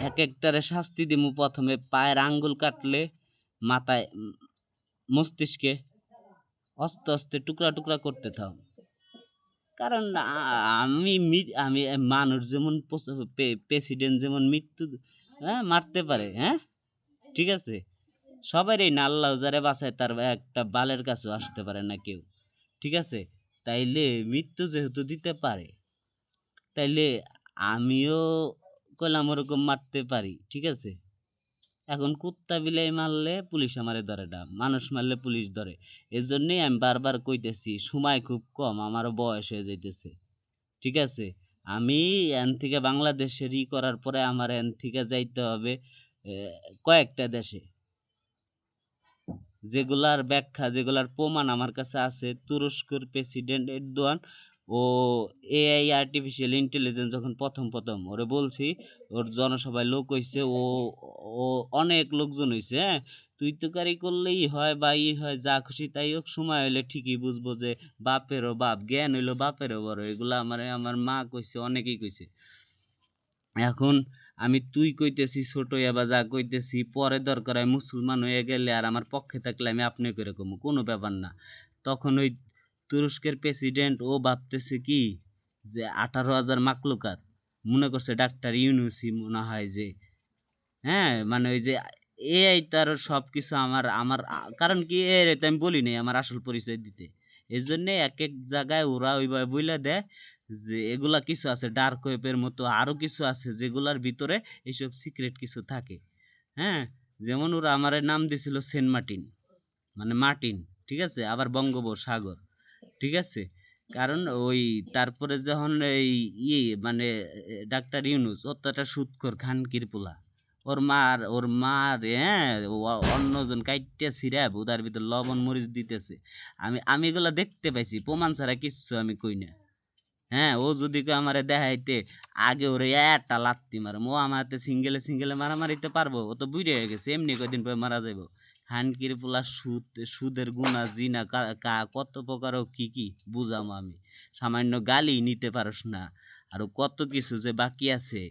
এক একটারে শাস্তি দিমু, প্রথমে পায়ের আঙ্গুল কাটলে মাথায় মস্তিষ্কে আস্তে আস্তে টুকরা টুকরা করতে থাও। কারণ আমি মানুষ যেমন প্রেসিডেন্ট যেমন মৃত্যু, হ্যাঁ, মারতে পারে, হ্যাঁ, ঠিক আছে, সবারই না, আল্লাহ যারে বাঁচায় তার একটা বালের কাছেও আসতে পারে না কেউ, ঠিক আছে, তাইলে মৃত্যু যেহেতু দিতে পারে, তাইলে আমিও কইলাম ওরকম মারতে পারি, ঠিক আছে। এখন কুত্তা বিলাই মারলে পুলিশ আমারে ধরে না, মানুষ মারলে পুলিশ ধরে। এজন্যই আমি বারবার কইতেছি সময় খুব কম, আমারও বয়স হয়ে যাইতেছে, ঠিক আছে। আমি এন থেকে বাংলাদেশের করার পরে আমার এন থেকে যাইতে হবে কয়েকটা দেশে, যেগুলার ব্যাখ্যা যেগুলার প্রমাণ আমার কাছে আছে। তুরস্কের প্রেসিডেন্ট এরদোয়ান ও এআই আর্টিফিশিয়াল ইন্টেলিজেন্স যখন প্রথম ওরে বলছি, ওর জনসভায় লোক হইছে, ও ও অনেক লোকজন হইছে, হ্যাঁ, তুই তুকারি করলেই হয় বা হয় যা খুশি তাই হোক, সময় হইলে ঠিকই বুঝবো যে বাপেরও বাপ জ্ঞান হইলো বাপেরও বড়, এগুলা আমার মা কইছে, অনেকেই কইছে। এখন আমি তুই কইতেছি ছোট বা যা কইতেছি, পরে দরকার হয় মুসলমান হয়ে গেলে আর আমার পক্ষে থাকলে আমি আপনি করে কমু, কোনো ব্যাপার না। তখন ওই তুরস্কের প্রেসিডেন্ট ও ভাবতেছে কি যে 18,000 মাকলুকাত, মনে করছে ডাক্তার ইউনুসি মনে হয় যে, হ্যাঁ, মানে ওই যে এআই তার সব কিছু আমার আমার কারণ কি এর তো আমি বলি নাই আমার আসল পরিচয় দিতে, এই জন্য এক এক জায়গায় ওরা ওইভাবে বইলা দেয় যে এগুলা কিছু আছে ডার্ক ওয়েবের মতো, আরো কিছু আছে যেগুলার ভিতরে এইসব সিক্রেট কিছু থাকে, হ্যাঁ, যেমন ওরা আমার নাম দিছিল সেন্ট মার্টিন, মানে মার্টিন, ঠিক আছে, আবার বঙ্গোপসাগর, ঠিক আছে, কারণ ওই তারপরে যখন এই মানে ডাক্তার ইউনুস ও তো একটা সুৎখোর খানকির পোলা, ওর মার হ্যাঁ, অন্যজন কাইটে ছিঁড়া বুদার ভিতর লবণ মরিচ দিতেছে, আমি এগুলা দেখতে পাইছি, প্রমাণ ছাড়া কিচ্ছু আমি কই না। হ্যাঁ, ও যদি আমারে দেখাইতে আগে ওরে একটা লাত্তি মারম, ও আমার হাতে সিঙ্গেলে সিঙ্গেলে মারামারিতে পারবো, ও তো বুড়ে হয়ে গেছে, এমনি কয়দিন পরে মারা যাইব। হানকির পোলা সুদের গুণা জিনা কত প্রকার কি কি বুঝাম আমি, সামান্য গালি নিতে পারস না, আর কত কিছু যে বাকি আছে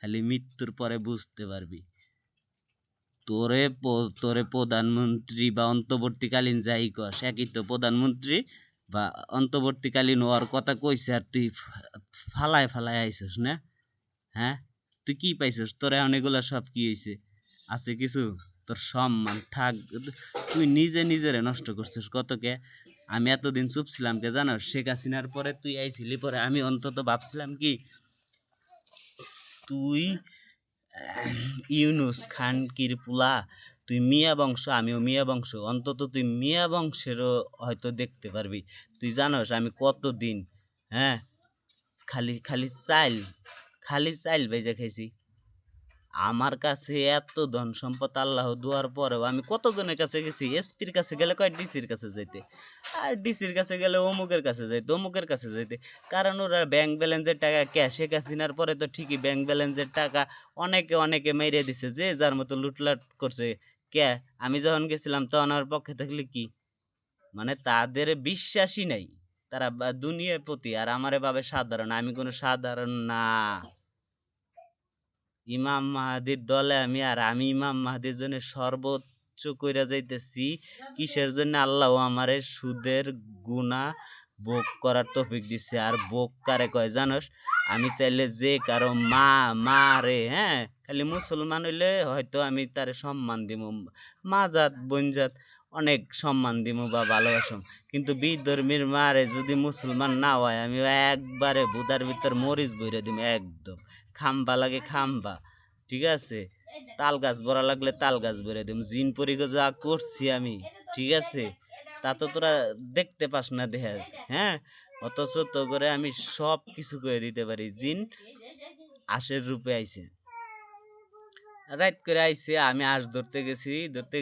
খালি মৃত্যুর পরে বুঝতে পারবি। তোরে প্রধানমন্ত্রী বা অন্তর্বর্তীকালীন যাই কস একই তো, প্রধানমন্ত্রী বা অন্তর্বর্তীকালীন হওয়ার কথা কইছে, আর তুই ফালায় ফালায় আইসস না, হ্যাঁ, তুই কি পাইছস? তোর এখন এগুলা সব কি হয়েছে? আছে কিছু? তোর সম্মান থাক, তুই নিজে নিজেরে নষ্ট করছিস কতকে। আমি এতদিন চুপ ছিলাম কে জানো, শেখ হাসিনার পরে তুই আইছিলি পরে আমি অন্তত ভাবছিলাম কি তুই ইউনুস খান কির পুলা, তুই মিয়া বংশ আমিও মিয়া বংশ, অন্তত তুই মিয়া বংশেরও হয়তো দেখতে পারবি। তুই জানোস আমি কতদিন, হ্যাঁ, খালি খালি চাইল বেজে খাইছি। আমার কাছে এত ধন সম্পদ আল্লাহ দুয়ার পরেও আমি কতজনের কাছে গেছি, এসপির কাছে গেলে কয় ডিসির কাছে যাইতে, আর ডিসির কাছে গেলে অমুকের কাছে যাইতে, অমুকের কাছে যাইতে, কারণ ওরা ব্যাংক ব্যালেন্সের টাকা ক্যাশে কাসিনার পরে তো ঠিকই ব্যাংক ব্যালেন্সের টাকা অনেকে মেরে দিছে, যে যার মতো লুটলাট করছে। কে আমি যখন গেছিলাম তখন আমার পক্ষে থাকলে কি মানে তাদের বিশ্বাসই নাই, তারা দুনিয়ার প্রতি, আর আমারে ভাবে সাধারণ, আমি কোনো সাধারণ না। ইমাম মাহাদির দলে আমি, আর আমি ইমাম মাহাদির জন্য সর্বোচ্চ কইরা যাইতেছি। কিসের জন্য? আল্লাহ আমারে সুদের গুনাহ ভোগ করার তৌফিক দিচ্ছে। আর ভোগ কারে কয় জানোস? আমি চাইলে যে কারো মা রে, হ্যাঁ, খালি মুসলমান হইলে হয়তো আমি তারে সম্মান দিব, মা জাত বোন জাত অনেক সম্মান দিব বা ভালোবাসম, কিন্তু বিধর্মীর মারে যদি মুসলমান না হয় আমি একবারে বুদার ভিতর মরিচ বইরে দিব, একদম খাম্বা লাগে খাম্বা, ঠিক আছে, তাল গাছ ভরা লাগলে তাল গাছ ভরে দিম। জিন পরিগ যা করছি আমি, ঠিক আছে, তা তো তোরা দেখতে পাস না দেহা, হ্যাঁ, অথচ তো করে আমি সব কিছু করে দিতে পারি। জিন আশের রূপে আইছে, রাইত করে আইছে, আমি আঁশ ধরতে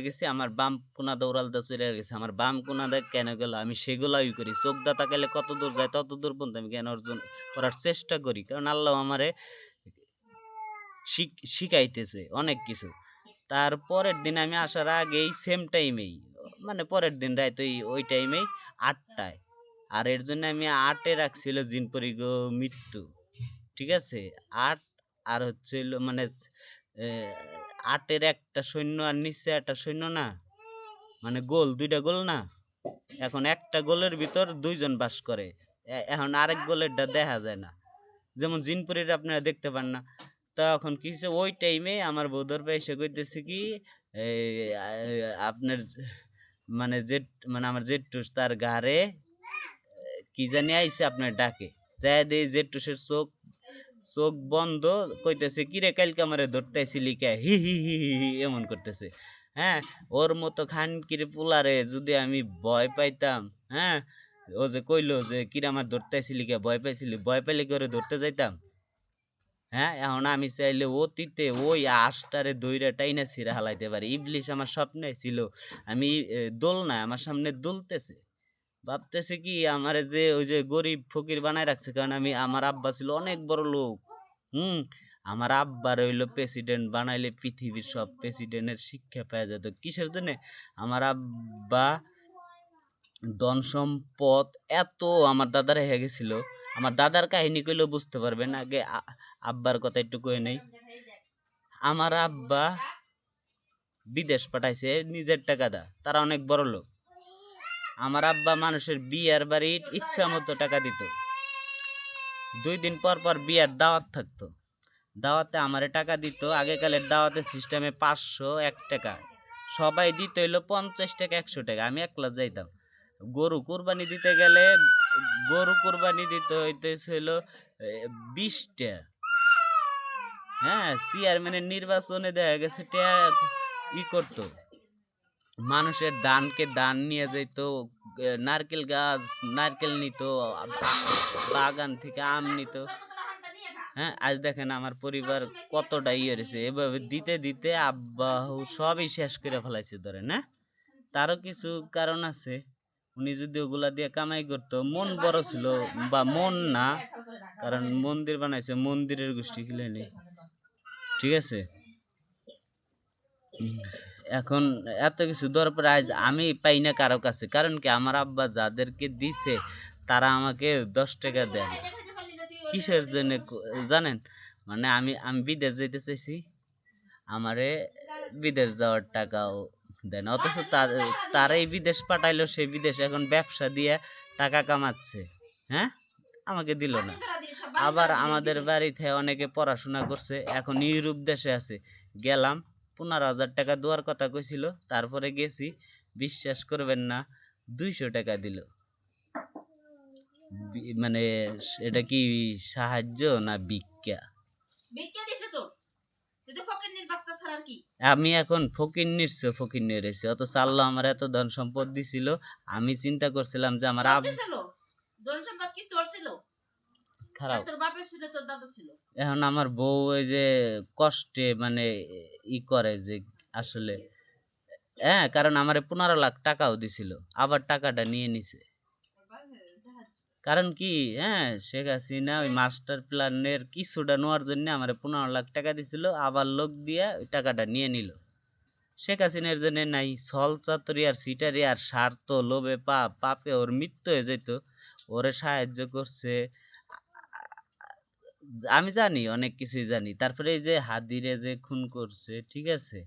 গেছি, আমার বাম কোনা দৌড়ালটা চলে গেছে, আমার বাম কোনা দেখ কেন গেল, আমি সেগুলাই করি, চোখ দা তাকাইলে কত দূর যায় তত দূর পর্যন্ত আমি জ্ঞান অর্জন করার চেষ্টা করি, কারণ আল্লাহ আমারে শিখাইতেছে অনেক কিছু। তারপরের দিন আমি আসার আগেই সেম টাইমেই, মানে পরের দিন রাত ওই টাইমেই 8টায়, আর এর জন্য আমি 8-এ রাখছিল জিনপরিগ মৃত্যু, ঠিক আছে, 8 আর হচ্ছিল মানে 8-এর একটা সৈন্য আর নিচে একটা সৈন্য, না মানে গোল, 2টা গোল না, এখন একটা গোলের ভিতর 2জন বাস করে, এখন আরেক গোলেরটা দেখা যায় না, যেমন জিনপুরির আপনারা দেখতে পান না। তখন কি হচ্ছে, ওই টাইমে আমার বৌদর ভাই এসে কইতেছে কি আপনার মানে জেট, মানে আমার জেটটুস তার গাড়ে কি জানি আইছে আপনার ডাকে, যাই দেই জেটটুসের চোখ বন্ধ, কইতেছে কিরে কালকে আমারে ধরতে আইছিলি কে, হি হি হি হি হি এমন করতেছে, হ্যাঁ, ওর মতো খানকির পোলারে যদি আমি ভয় পাইতাম, হ্যাঁ, ও যে কইলো যে কিরে আমার ধরতে আইছিলি কে, ভয় পাইছিলি, ভয় পাইলে কি ওরে ধরতে যাইতাম? হ্যাঁ, এখন আমি চাইলে অতীতে ওই আঁশটারে দইরা টাইনা ছিঁড়া হালাইতে পারি। ইবলিশ আমার স্বপ্নে ছিল, আমি দোলনায় আমার সামনে দুলতেছে, ভাবতেছে কি আমারে যে ওই যে গরিব ফকির বানায় রাখছে, কারণ আমার আব্বা ছিল অনেক বড় লোক, আমার আব্বার হইলো প্রেসিডেন্ট বানাইলে পৃথিবীর সব প্রেসিডেন্টের শিক্ষা পাওয়া যেত। কিসের জন্য? আমার আব্বা ধন সম্পদ এত আমার দাদার হয়ে গেছিল, আমার দাদার কাহিনী কইলেও বুঝতে পারবেন, আগে আব্বার কথা একটু কয়ে নেই। আমার আব্বা বিদেশ পাঠাইছে নিজের টাকা দা, তারা অনেক বড় লোক। আমার আব্বা মানুষের বিয়ার বাড়ির ইচ্ছা মতো টাকা দিত, 2 দিন পর পর বিয়ার দাওয়াত থাকতো, দাওয়াতে আমারে টাকা দিত। আগেকালের দাওয়াতের সিস্টেমে 500 1 টাকা, সবাই দিত হইলো 50 টাকা 100 টাকা, আমি একলা যাইতাম। গরু কুরবানি দিতে গেলে গরু কুরবানি দিতে হইতেছিল 20 টাকা, হ্যাঁ, চেয়ারম্যানের নির্বাচনে দেখা গেছে ই করতো, মানুষের দান নিয়ে যাইতো, নারকেল গাছ নারকেল নিত, বাগান থেকে আম নিত, হ্যাঁ, আজ দেখেন আমার পরিবার কতটা ইয়ে রয়েছে, এভাবে দিতে দিতে আব্বা সবই শেষ করে ফেলাইছে ধরেন, হ্যাঁ, তারও কিছু কারণ আছে, উনি যদি ওগুলা দিয়ে কামাই করতো, মন বড় ছিল, বা মন না, কারণ মন্দির বানাইছে, মন্দিরের গোষ্ঠী খিলে নেই, ঠিক আছে। এখন এত কিছু দেওয়ার পরে আজ আমি পাই না কারো কাছে, কারণ কি আমার আব্বা যাদেরকে দিছে তারা আমাকে 10 টাকা দেয় না। কিসের জন্য জানেন? মানে আমি বিদেশ যেতে চাইছি, আমারে বিদেশ যাওয়ার টাকাও দেয় না, অথচ তারাই বিদেশ পাঠাইলো, সেই বিদেশ এখন ব্যবসা দিয়ে টাকা কামাচ্ছে, হ্যাঁ, আমাকে দিল না। আবার আমাদের বাড়িতে অনেকে পড়াশোনা করছে, এখন ইউরোপ দেশে আছে, গেলাম 15,000 টাকা দেওয়ার কথা কইছিল, তারপরে গেছি, বিশ্বাস করবেন না 200 টাকা দিল। মানে এটা কি সাহায্য না ভিক্ষা? আমি এখন ফকিন্নির চেয়ে ফকিন্নি রয়েছি, অথচ আল্লাহ আমার এত ধন সম্পদ দিছিল। আমি চিন্তা করছিলাম যে আমার খারাপ, এখন আমার বউ ওই যে কষ্টে মানে করে যে আসলে, হ্যাঁ, কারণ আমারে 15 লাখ টাকাও দিছিল, আবার টাকাটা নিয়ে নিছে। কারণ কি, হ্যাঁ, শেখ হাসিনা ওই মাস্টার প্ল্যানের কিছুটা নেওয়ার জন্য আমার 15 লাখ টাকা দিছিল, আবার লোক দিয়া ওই টাকাটা নিয়ে নিল। শেখ হাসিনার জন্য নাই, ছল চাতুরি আর সিটারি আর স্বার্থ লোভে পাপে ওর মৃত্যু হয়ে যেত। ওরে সাহায্য করছে, আমি জানি, অনেক কিছুই জানি। তারপরে এই যে হাদিরে যে খুন করছে, ঠিক আছে,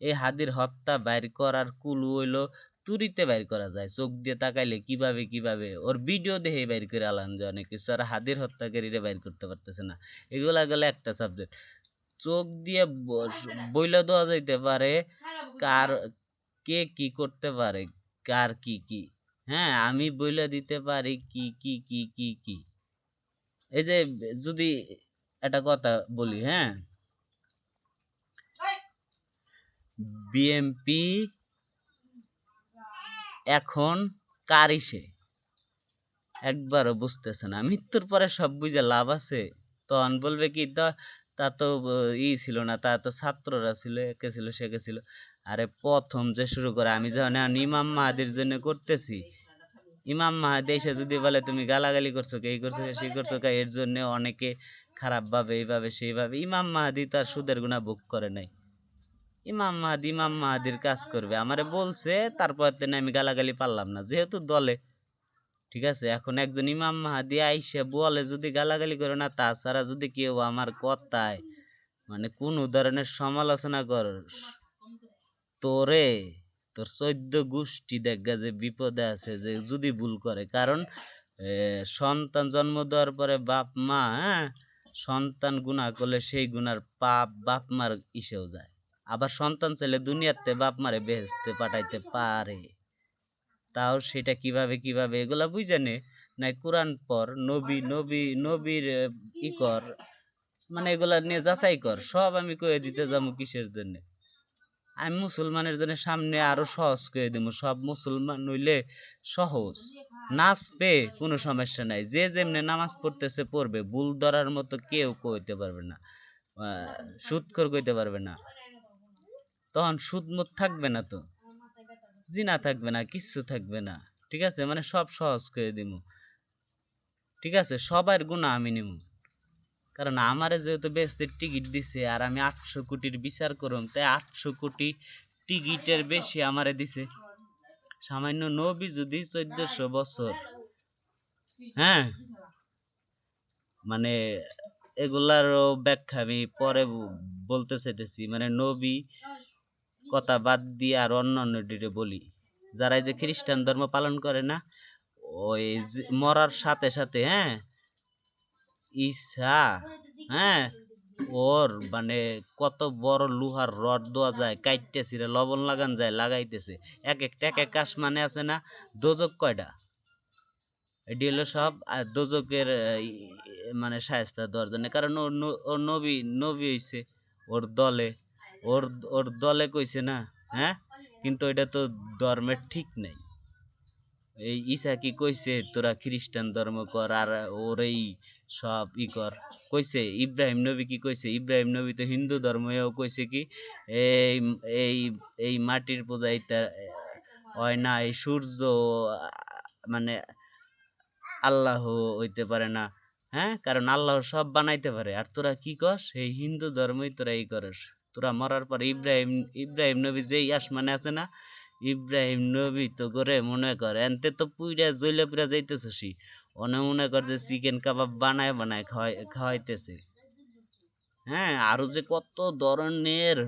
এই হাদির হত্যা বাইর করার কুলু হইলো তুরিতে বাইর করা যায়, চোখ দিয়ে তাকাইলে কিভাবে ওর ভিডিও দেখে বাইর করে আলান যায় অনেক কিছু, আর হাদির হত্যাকারীরা বাইর করতে পারতেছে না। এগুলা গেলে একটা সাবজেক্ট, চোখ দিয়ে বইলা দেওয়া যাইতে পারে কার কে কি করতে পারে, কার কি কি, হ্যাঁ, আমি বইলা দিতে পারি কি কি কি কি কি। এই যে যদি একটা কথা বলি, হ্যাঁ, বিএমপি এখন কার ইসে একবারও বুঝতেছে না। মৃত্যুর পরে সব বুঝে লাভ আছে? তখন বলবে কি, তা তো ছিল না, তা তো ছাত্ররা ছিল, একে ছিল সেকে ছিল। আরে প্রথম যে শুরু করে, আমি যখন ইমাম মাহাদির জন্য করতেছি, ইমাম মাহাদি এসে যদি বলে তুমি গালাগালি করছো, এই করছো সেই করছো, এর জন্য অনেকে খারাপ ভাবে, এইভাবে সেইভাবে, ইমাম মাহাদি তার সুদের গুণা ভোগ করে নাই। ইমাম মাহাদির কাজ করবে, আমারে বলছে, তারপর আমি গালাগালি পারলাম না যেহেতু দলে, ঠিক আছে। এখন একজন ইমাম মাহাদি আইসা বলে যদি গালাগালি করে না, তাছাড়া যদি কেউ আমার কথায় মানে কোন ধরনের সমালোচনা কর, তোরে তোর 14 গোষ্ঠী দেখা যে বিপদে আছে, যে যদি ভুল করে। কারণ সন্তান জন্ম দেওয়ার পরে বাপ মা, হ্যাঁ, সন্তান গুনাহ করলে সেই গুনার পাপ বাপ মার ইসেও যায়। আবার সন্তান চাইলে দুনিয়াতে বাপ মারে বেহেশতে পাঠাইতে পারে, তাও সেটা কিভাবে এগুলা বুঝানে নাই। কোরআন পর, নবীর ই কর, মানে এগুলা নিয়ে যাচাই কর। সব আমি কয়ে দিতে যাবো কিসের জন্য? আমি মুসলমানের জন্য সামনে আরো সহজ করে দিব। সব মুসলমান হইলে সহজ, নাচবে কোনো সমস্যা নাই, যে যেমনে নামাজ পড়তেছে পড়বে, ভুল ধরার মতো কেউ কইতে পারবে না, সুদখোর কইতে পারবে না। তখন সুদমুত থাকবে না, তো জিনা থাকবে না, কিচ্ছু থাকবে না, ঠিক আছে। মানে সব সহজ করে দিব, ঠিক আছে। সবার গুণা আমি নিব, কারণ আমারে যেহেতু বেহেশতের টিকিট দিছে, আর আমি 800 কোটির বিচার করুম, তাই 800 কোটি টিকিটের বেশি আমারে দিছে। সামান্য নবী যদি 1400 বছর, হ্যাঁ, মানে এগুলারও ব্যাখ্যা আমি পরে বলতে চাইতেছি। মানে নবী কথা বাদ দিয়ে আর অন্যান্য বলি, যারা এই যে খ্রিস্টান ধর্ম পালন করে না, ওই মরার সাথে সাথে, হ্যাঁ, ঈসা, হ্যাঁ, ওর মানে কত বড় লোহার রড দেওয়া যায়, কাইটতে ছিঁড়ে লবণ লাগান যায়, লাগাইতেছে। এক এক আসমানে আছে না দোজক, কয়টা? এটি হলো সব দোজকের মানে শায়েস্তা দেওয়ার জন্য। কারণ ওর নবী হইছে ওর দলে, ওর দলে কইছে না, হ্যাঁ, কিন্তু এটা তো ধর্মের ঠিক নাই। এই ঈসা কি কইছে তোরা খ্রিস্টান ধর্ম কর আর ওর এই সব ই কর? কইছে? ইব্রাহিম নবী কি কইছে? ইব্রাহিম নবী তো হিন্দু ধর্মেও কইছে কি, এই এই এই মাটির পূজা ইত্যা হয় না, এই সূর্য মানে আল্লাহ হইতে পারে না, হ্যাঁ, কারণ আল্লাহ সব বানাইতে পারে। আর তোরা কি কস? এই হিন্দু ধর্মই তোরা এই করস। তোরা মরার পর ইব্রাহিম নবী যেই আসমানে আছে না, ইব্রাহিম নবী তো করে মনে কর এনতে তো পুইরা জইলে পুরা যাইতেছি, মনে কর যে চিকেন কাবাব বানায় খাওয়াইতেছে। হ্যাঁ, আরো যে কত ধরনের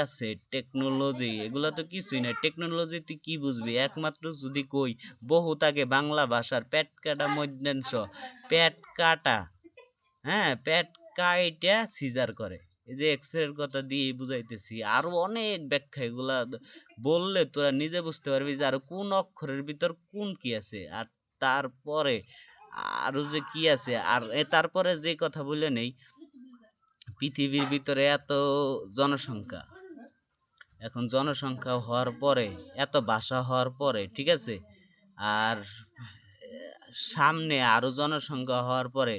আছে টেকনোলজি, এগুলা তো কিছুই না। টেকনোলজি তুই কি বুঝবি? একমাত্র যদি কই বহু তাকে বাংলা ভাষার পেট কাটা মধ্যাংশ, পেট কাটা, হ্যাঁ, পেট কাইটা সিজার করে, এই যে এক্সরের কথা দিয়ে বুঝাইতেছি, আরো অনেক ব্যাখ্যা, এগুলা বললে তোরা নিজে বুঝতে পারবি যে আরো কোন অক্ষরের ভিতর কোন কি আছে। আর তারপরে আরো যে কি আছে, আর তারপরে যে কথা বলে নেই, পৃথিবীর ভিতরে এত জনসংখ্যা, এখন জনসংখ্যা হওয়ার পরে, এত ভাষা হওয়ার পরে, ঠিক আছে, আর সামনে আরো জনসংখ্যা হওয়ার পরে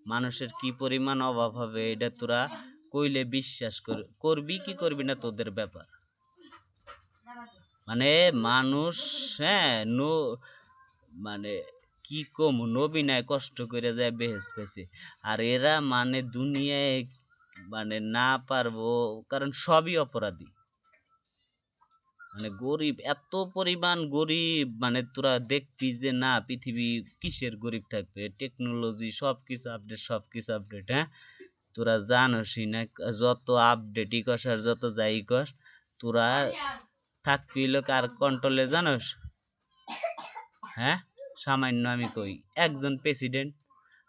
মানুষের কি পরিমাণ অভাব হবে, এটা তোরা কইলে বিশ্বাস করবি কি করবি না তোদের ব্যাপার। মানে মানুষ, হ্যাঁ, মানে কি কম, নবী নাই কষ্ট করে যায় বেহেস পেয়েছে, আর এরা মানে দুনিয়ায় মানে না পারবো, কারণ সবই অপরাধী, মানে গরিব, এত পরিমাণ গরিব, মানে তোরা দেখবি যে না পৃথিবী কিসের গরিব থাকবে, টেকনোলজি সবকিছু আপডেট, সবকিছু আপডেট, হ্যাঁ, তোরা জানোসই না, যত আপডেটই কস আর যত যাই কস, তোরা থাকবি হলো কার কন্ট্রোলে জানোস? হ্যাঁ, সামান্য আমি কই একজন প্রেসিডেন্ট,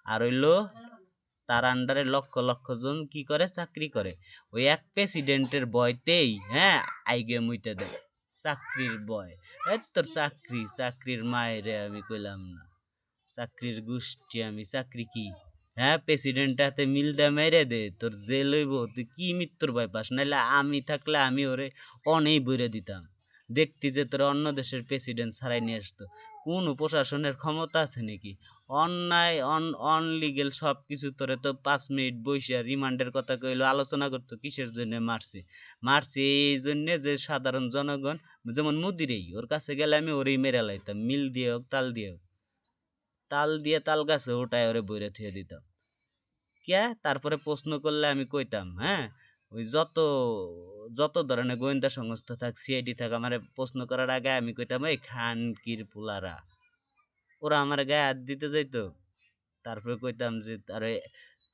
আর হইলো তার আন্ডারে লক্ষ লক্ষ জন কি করে, চাকরি করে, ওই এক প্রেসিডেন্টের ভয়তেই, হ্যাঁ, আইগে মুইতে দেয় চাকরির ভয়। এই তোর চাকরির মায়েরে আমি কইলাম না, চাকরির গোষ্ঠী আমি, চাকরি কি, হ্যাঁ, প্রেসিডেন্ট হাতে মিল দে মেরে দে, তোর জেল হইব, তুই কি মৃত্যুর ভয় পাস? নাইলে আমি থাকলে আমি ওরে অনেই বইরে দিতাম, দেখতি যে তোর অন্য দেশের প্রেসিডেন্ট ছাড়াই নিয়ে আসতো। কোন প্রশাসনের ক্ষমতা আছে নাকি? অন্যায় অনলিগেল সব কিছু তোরে তো 5 মিনিট বইসা রিমান্ডের কথা কইলো, আলোচনা করতো কিসের জন্য মারছে এই জন্য যে সাধারণ জনগণ, যেমন মুদিরেই, ওর কাছে গেলে আমি ওরেই মেরে লাইতাম, মিল দিয়ে হোক তাল দিয়ে হোক, তাল দিয়ে তাল গাছে ওটাই ওরে বইরে থুয়ে দিতাম। কে তারপরে প্রশ্ন করলে আমি কইতাম, হ্যাঁ, ওই যত যত ধরনের গোয়েন্দা সংস্থা থাক, সিআইডি থাক, আমার প্রশ্ন করার আগে আমি কইতাম, এই খানকির পুলারা, ওরা আমার গায়ে হাত দিতে যাইতো, তারপরে কইতাম যে তারে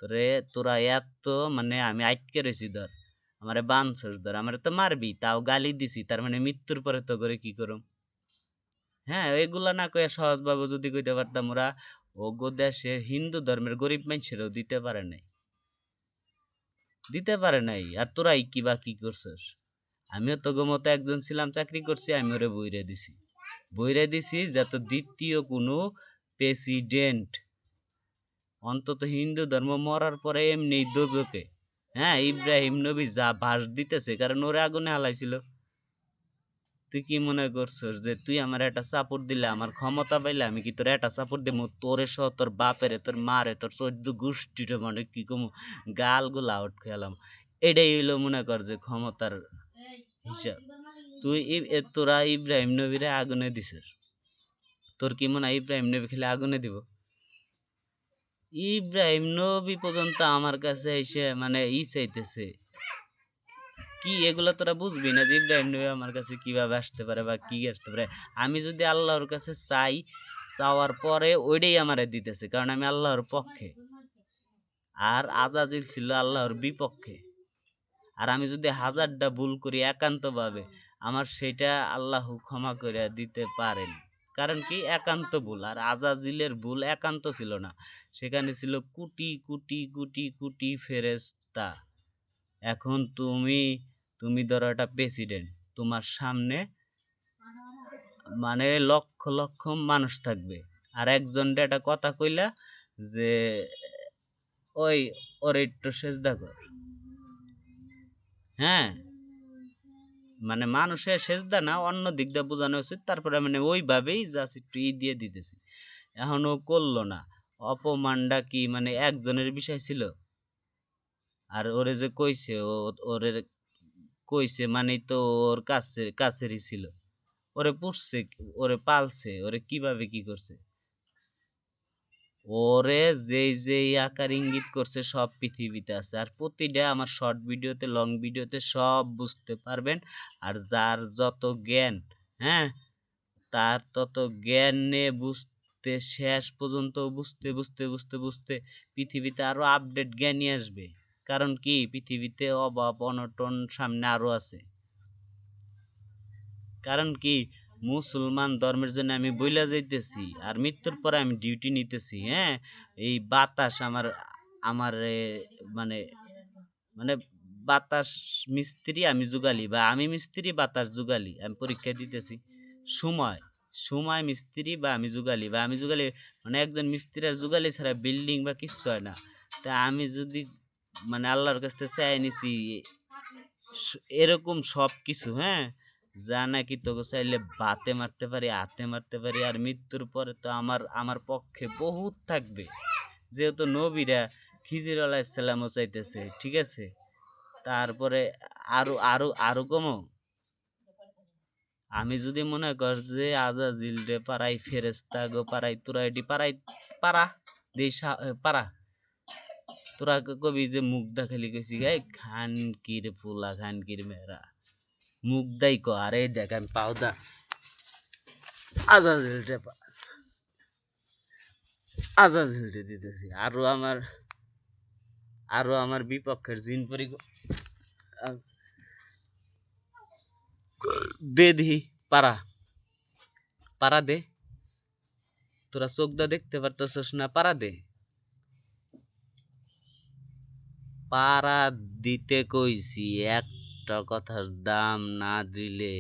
তোরে তোরা এত, মানে আমি আটকে রয়েছি, ধর আমারে বানছস, ধর আমারে তো মারবি, তাও গালি দিছি, তার মানে মৃত্যুর পরে তো করে কি করম? হ্যাঁ, এগুলা না কয়ে সহজভাবে যদি কইতে পারতাম, ওরা ওগো দেশের হিন্দু ধর্মের গরিব মানুষেরও দিতে পারে নাই, আর তোরাই কি বা কি করছস? আমিও তো মতো একজন ছিলাম, চাকরি করছি, আমি ওরে বইরে দিছি যাতে দ্বিতীয় কোনো প্রেসিডেন্ট, অন্তত হিন্দু ধর্ম মরার পরে এমনি দোজকে, হ্যাঁ, ইব্রাহিম নবী যা ভাস দিতেছে, কারণ ওরে আগুনে হালাইছিল। তুই কি মনে করছস যে তুই আমার একটা সাপোর্ট দিলে, আমার ক্ষমতা পাইলে আমি কি তোর একটা সাপোর্ট দেবো? তোরে সহ তোর বাপেরে, তোর মারে, তোর 14 গোষ্ঠীটা, মানে কি কম গাল গুলা আউট খেলাম, এটাই হইলো মনে কর যে ক্ষমতার হিসাব। তোরা ইব্রাহিম নবীরে আগুনে দিছিস, তোর কি মনে হয় ইব্রাহিম নবী খেলে আগুনে দিব? ইব্রাহিম নবী পর্যন্ত আমার কাছে এসে মানে চাইতেছে কি, এগুলো তোরা বুঝবি না যে ইব্রাহিম নবী আমার কাছে কিভাবে আসতে পারে বা কি আসতে পারে। আমি যদি আল্লাহর কাছে চাই, চাওয়ার পরে ওইটাই আমারে দিতেছে, কারণ আমি আল্লাহর পক্ষে, আর আজাজিল ছিল আল্লাহর বিপক্ষে। আর আমি যদি হাজারটা ভুল করি একান্তভাবে, আমার সেটা আল্লাহ ক্ষমা করে দিতে পারেন, কারণ কি একান্ত ভুল, আর আজাজিলের ভুল একান্ত ছিল না, সেখানে ছিল কোটি কোটি কোটি কোটি ফেরেশতা। এখন তুমি ধরো একটা প্রেসিডেন্ট, তোমার সামনে মানে লক্ষ লক্ষ মানুষ থাকবে, আর একজন একটা কথা কইলা যে ওই ওরে একটু সেজদা কর, হ্যাঁ, মানে মানুষের সেজদা না, অন্য দিক দিয়ে বোঝানো উচিত, তারপরে মানে ওইভাবেই জাস্ট একটু দিয়ে দিতেছি। এখনো করলো না, অপমানটা কি মানে একজনের বিষয় ছিল? আর ওরে যে কইছে, ওরে কইছে মানে তো ওর কাছেরই ছিল, ওরে পুষছে, ওরে পালছে, ওরে কিভাবে কি করছে, ওরে যেই আকার ইঙ্গিত করছে সব পৃথিবীতে আছে, আর প্রতিটা আমার শর্ট ভিডিওতে, লং ভিডিওতে সব বুঝতে পারবেন। আর যার যত জ্ঞান, হ্যাঁ, তার তত জ্ঞান নিয়ে বুঝতে, শেষ পর্যন্ত বুঝতে বুঝতে বুঝতে বুঝতে পৃথিবীতে আরো আপডেট জ্ঞানই আসবে। কারণ কি পৃথিবীতে অভাব অনটন সামনে আরো আছে, কারণ কি মুসলমান ধর্মের জন্য আমি বইলা যাইতেছি, আর মৃত্যুর পরে আমি ডিউটি নিতেছি, হ্যাঁ, এই বাতাস আমার আমার মানে মানে বাতাস মিস্ত্রি, আমি যুগালি, বা আমি মিস্ত্রি বাতাস যুগালি। আমি পরীক্ষা দিতেছি। সময় সময় মিস্ত্রি বা আমি যুগালি, বা আমি যুগালি, মানে একজন মিস্ত্রি আর যুগালি ছাড়া বিল্ডিং বা কিচ্ছু হয় না। তা আমি যদি মানে আল্লাহর কাছ থেকে চাই নিছি এরকম সব কিছু, হ্যাঁ, যা নাকি তোকে চাইলে বাতে মারতে পারি, হাতে মারতে পারি, আর মৃত্যুর পরে তো আমার আমার পক্ষে বহুত থাকবে, যেহেতু নবীরা খিজির আলাইসাল্লামও চাইতেছে, ঠিক আছে। তারপরে আরো আরো আরো কমো, আমি যদি মনে কর যে আজাজিল রে পারাই, ফেরেস্তা গো পারাই, তোরা এটি পারাই, পারা দেই পারা, তোরা কবি যে মুগ্ধা খালি কইছি গাই খানকির পোলা, খানকির মেয়েরা মুগ্ধাই ক, আরে দেখ আমি পাওদা আজাজিল রে আজাজিল রে দিতেছি। আরো আমার বিপক্ষের জিন পরি দে দিহি, পারা পারা দে, তোরা চোখদা দেখতে পারতেছস না, পারা দে, পারা দিতে কইছি। একটা কথার দাম না দিলে,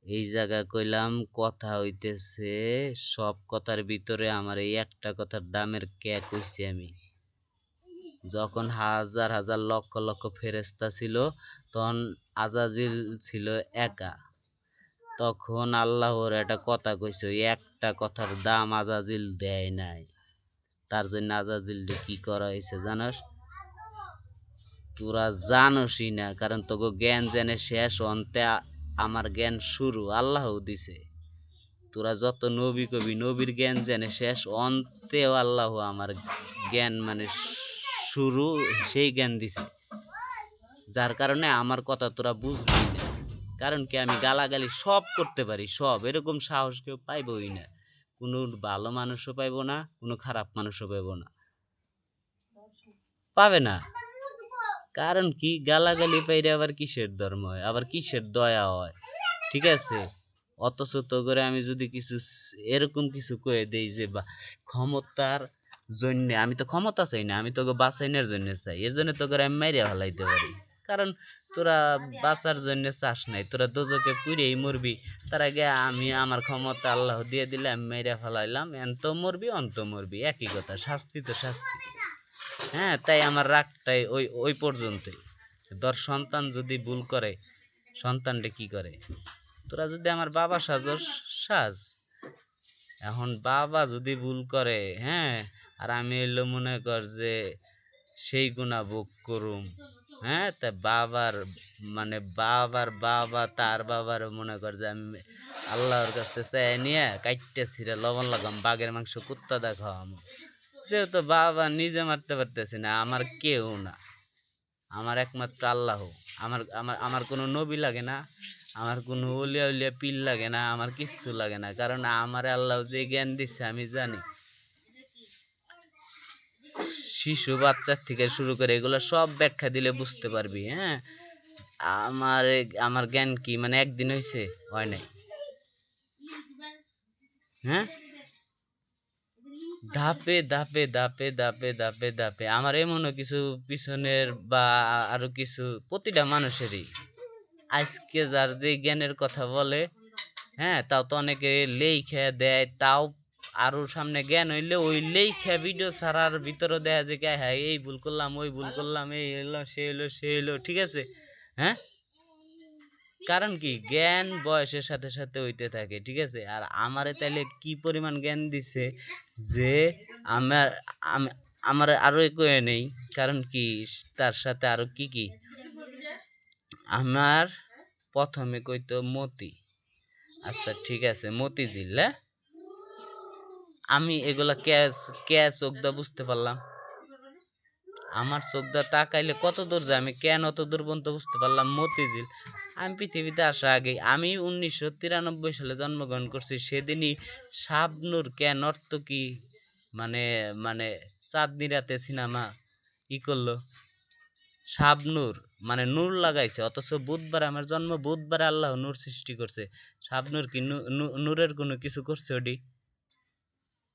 এই জায়গা কইলাম কথা হইতেছে, সব কথার ভিতরে আমার এই একটা কথার দামের কে কইছি আমি। যখন হাজার হাজার লক্ষ লক্ষ ফেরেস্তা ছিল, তখন আজাজিল ছিল একা। তখন আল্লাহর একটা কথা কইছে, ওই একটা কথার দাম আজাজিল দেয় নাই। তার জন্য আজাজিল কি করা হয়েছে জানোস? তোরা জানোসই না, কারণ তোকে জ্ঞান জেনে শেষ, অন্তে আমার জ্ঞান শুরু আল্লাহ দিছে। তোরা যত নবী কবি, নবীর জ্ঞান জেনে শেষ, অন্তেও আল্লাহ আমার জ্ঞান মানে শুরু, সেই জ্ঞান দিছে। যার কারণে আমার কথা তোরা বুঝবি না, কারণ কি আমি গালাগালি সব করতে পারি, সব, এরকম সাহস কেউ পাইবই না। কোনো ভালো মানুষও পাইব না, কোনো খারাপ মানুষও পাইব না, পাবে না। কারণ কি গালাগালি পাইরে আবার কিসের ধর্ম হয়, আবার কিসের দয়া হয়, ঠিক আছে। অথচ তো করে আমি যদি কিছু এরকম কিছু কয়ে দেই যে বা ক্ষমতার জন্য, আমি তো ক্ষমতা চাই না, আমি তোকে বাঁচাইনের জন্য চাই, এর জন্য তো করে আমি মাইরিয়া ফেলাইতে পারি। কারণ তোরা বাঁচার জন্য চাস নাই, তোরা দোজকে পুড়েই মরবি, তার আগে আমি আমার ক্ষমতা আল্লাহ দিয়ে দিলে আমি মাইরিয়া ফেলাইলাম, এন্ত মরবি অন্ত মরবি, একই কথা, শাস্তি তো শাস্তি। হ্যাঁ, তাই আমার রাগটাই ওই ওই পর্যন্তই। ধর সন্তান যদি ভুল করে, সন্তানটা কি করে, তোরা যদি আমার বাবা সাজস সাজ, এখন বাবা যদি ভুল করে, হ্যাঁ, আর আমি এলো মনে কর যে সেই গুণা ভোগ করুম, হ্যাঁ, তা বাবার মানে বাবার বাবা তার বাবার মনে কর যে আমি আল্লাহর কাছে চাই নিয়ে কাইটে ছিঁড়ে লবণ লাগাম, বাঘের মাংস কুত্তা দেখাম, যেহেতু বাবা নিজে মারতে পারতেছি না, আমার কেউ না, আমার একমাত্র আল্লাহ। আমার আমার আমার কোনো নবী লাগে না, আমার কোনো উলিয়া উলিয়া পীর লাগে না, আমার কিচ্ছু লাগে না, কারণ আমার আল্লাহ যে জ্ঞান দিচ্ছে আমি জানি। শিশু বাচ্চার থেকে শুরু করে এগুলো সব ব্যাখ্যা দিলে বুঝতে পারবি। হ্যাঁ, আমার আমার জ্ঞান কি মানে একদিন হয়েছে, হয় নাই। হ্যাঁ, ধাপে ধাপে ধাপে ধাপে ধাপে ধাপে আমার এমনও কিছু পিছনের বা আরো কিছু প্রতিটা মানুষেরই আজকে যার যে জ্ঞানের কথা বলে, হ্যাঁ, তাও তো অনেকে লেইখা দেয়, তাও আরো সামনে জ্ঞান হইলে ওই লেইখা ভিডিও ছাড়ার ভিতরে দেয়া যে হ্যাঁ এই ভুল করলাম, ওই ভুল করলাম, এই এলো সে এলো সে এলো, ঠিক আছে। হ্যাঁ, কারণ কি জ্ঞান বয়সের সাথে সাথে হইতে থাকে, ঠিক আছে। আর আমারে তাইলে কি পরিমাণ জ্ঞান দিছে যে আমার আমার আরো কয়ে নেই, কারণ কি তার সাথে আরো কি কি আমার প্রথমে কইতো মতি, আচ্ছা ঠিক আছে মতিঝিল, আমি এগুলা চোখ দা বুঝতে পারলাম, আমার চোখ দা তাকাইলে কত দূর যায়, আমি কেন অত দূর পর্যন্ত বুঝতে পারলাম মতিঝিল। আমি পৃথিবীতে আসার আগে, আমি 1993 সালে জন্মগ্রহণ করছি, সেদিনই শাবনূর কেন নর্তকী মানে মানে চাঁদনি রাতে সিনেমা ই করলো, শাবনূর মানে নূর লাগাইছে, অথচ বুধবার আমার জন্ম, বুধবারে আল্লাহ নূর সৃষ্টি করছে, শাবনূর কি নূরের কোনো কিছু করছে ওডি?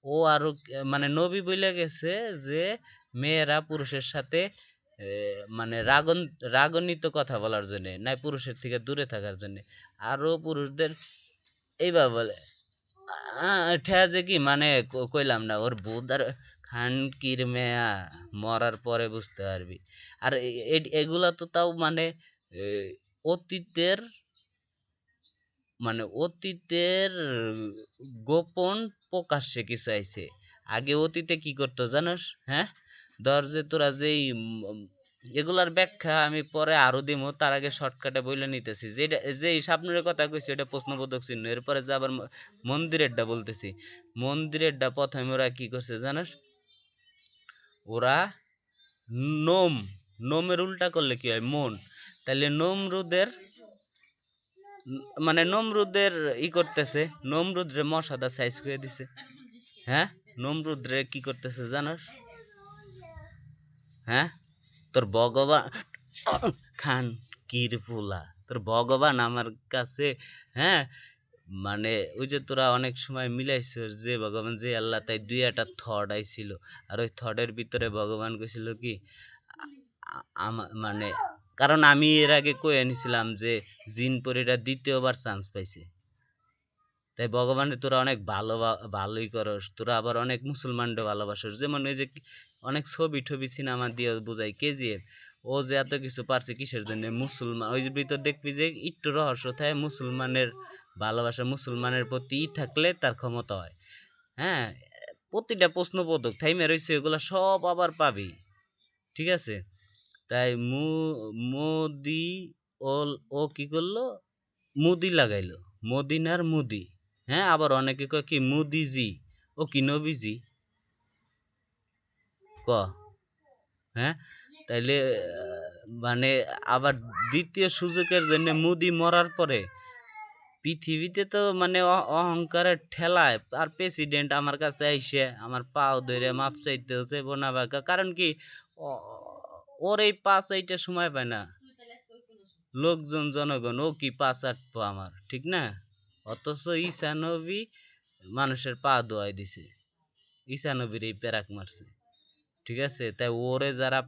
ও আরো মানে নবী বইলে গেছে যে মেয়েরা পুরুষের সাথে মানে রাগান্বিত কথা বলার জন্য, নাই পুরুষের থেকে দূরে থাকার জন্য। আরো পুরুষদের এইভাবে বলে ঠেয়া যে কি মানে কইলাম না, ওর বুধ আর খানকির মেয়া মরার পরে বুঝতে পারবি। আর এগুলা তো তাও মানে এ, অতীতের অতীতের গোপন প্রকাশ্যে কিছু আইছে। আগে অতীতে কি করতো জানোস? হ্যাঁ, ধর যে তোরা যেই এগুলার ব্যাখ্যা আমি পরে আরো দিমু, তার আগে শর্টকাটে বইলে নিতেছি। যেই স্বপ্নের কথা কইছি এটা প্রশ্নবোধক চিহ্ন। এরপরে যে আবার মন্দিরেরটা বলতেছি। মন্দিরেরটা প্রথমে ওরা কি করছে জানোস? ওরা নোম, নোমের উল্টা করলে কি হয়? মন। তাইলে নমরুদের করতেছে, নমরুদরে মশাদা সাইজ করে দিছে। হ্যাঁ, নমরুদরে কি করতেছে জানোস? হ্যাঁ, তোর ভগবান খান কির পোলা, তোর ভগবান আমার কাছে। হ্যাঁ, মানে ওই যে তোরা অনেক সময় মিলাইছিস যে ভগবান যে আল্লাহ, তাই দুই একটা থট আইছিল। আর ওই থটের ভিতরে ভগবান কইছিল কি আমার মানে, কারণ আমি এর আগে কয়ে নিছিলাম যে জিন পরীরা দ্বিতীয়বার চান্স পাইছে। তাই ভগবানের তোরা অনেক ভালোই করস, তোরা আবার অনেক মুসলমানদের ভালোবাসস। যেমন ওই যে অনেক ছবি টবি সিনেমা দিয়ে বুঝাই কেজিএফ, ও যে এত কিছু পারছে কিসের জন্য? মুসলমান, ওই যে ভিতর দেখবি যে একটু রহস্য থাকে, মুসলমানের ভালোবাসা, মুসলমানের প্রতি থাকলে তার ক্ষমতা হয়। হ্যাঁ, প্রতিটা প্রশ্নবোধক থাইমে রয়েছে, এগুলা সব আবার পাবি। ঠিক আছে? তাই মোদি ও ও কি করলো? মুদি লাগাইলো, মদিনার মুদি। হ্যাঁ, আবার অনেকে কয় কি মুদিজি, ও কি নবীজি ক? হ্যাঁ, তাইলে মানে আবার দ্বিতীয় সুযোগের জন্য মুদি মরার পরে পৃথিবীতে তো মানে অহংকারের ঠেলায় আর প্রেসিডেন্ট আমার কাছে আইসে আমার পাও ধরে মাপ চাইতে হচ্ছে বোনা বাঁকা। কারণ কি ওর এই পা চাইতে সময় পায় না লোকজন, জনগণ। ও কি পা চাটবো আমার? ঠিক না? অথচ ঈসা নবী মানুষের পা ধোয়াই দিছে, ঈসা নবীর এই প্যারাক মারছে। ঠিক আছে? তাই ওরে যারা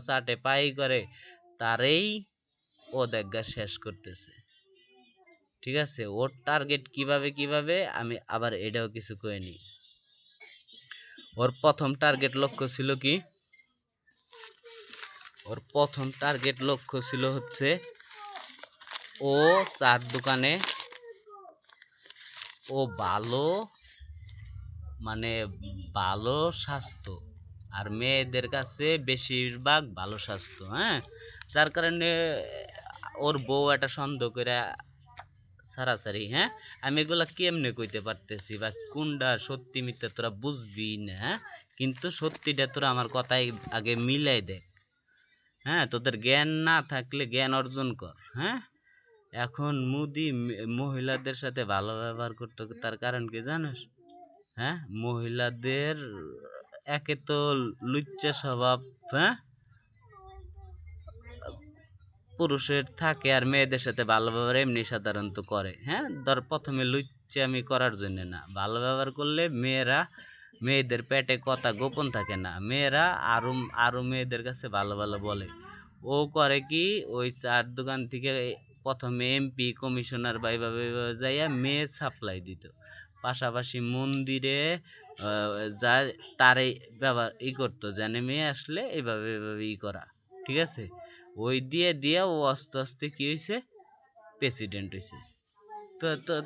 চাটে পাই করে, তারেই ও দেখা শেষ করতেছে। ঠিক আছে? ওর টার্গেট কিভাবে আমি আবার এটাও কিছু কইনি। ওর প্রথম টার্গেট লক্ষ্য ছিল কি? ওর প্রথম টার্গেট লক্ষ্য ছিল হচ্ছে ও চার দোকানে ও ভালো স্বাস্থ্য, আর মেয়েদের কাছে বেশিরভাগ ভালো স্বাস্থ্য। হ্যাঁ, যার কারণে ওর বউ একটা সন্দেহ করে সারাসারি। হ্যাঁ, আমি এগুলা কেমনে কইতে পারতেছি বা কোনটা সত্যি মিথ্যা তোরা বুঝবি না। হ্যাঁ, কিন্তু সত্যিটা তোরা আমার কথাই আগে মিলাই দেখ। হ্যাঁ, তোদের জ্ঞান না থাকলে জ্ঞান অর্জন কর। হ্যাঁ, এখন মুদি মহিলাদের সাথে ভালো ব্যবহার করতো, তার কারণ কি জানিস? হ্যাঁ, মহিলাদের একে তো লুচ্চা স্বভাব। হ্যাঁ, পুরুষের থাকে আর মেয়েদের সাথে ভালো ব্যবহার এমনি সাধারণত করে। হ্যাঁ, ধর প্রথমে লুচ্চামি করার জন্য না, ভালো ব্যবহার করলে মেয়েদের পেটে কথা গোপন থাকে না, মেয়েরা আরো মেয়েদের কাছে ভালো বলে। ও করে কি, ওই চার দোকান থেকে প্রথমে এমপি কমিশনার বা এইভাবে যাইয়া মেয়ে সাপ্লাই দিত। পাশাপাশি মন্দিরে যা তারে ব্যবহার করতো, জানে মেয়ে আসলে এইভাবে করা। ঠিক আছে? ওই দিয়ে ও আস্তে আস্তে কি হয়েছে? প্রেসিডেন্ট হয়েছে।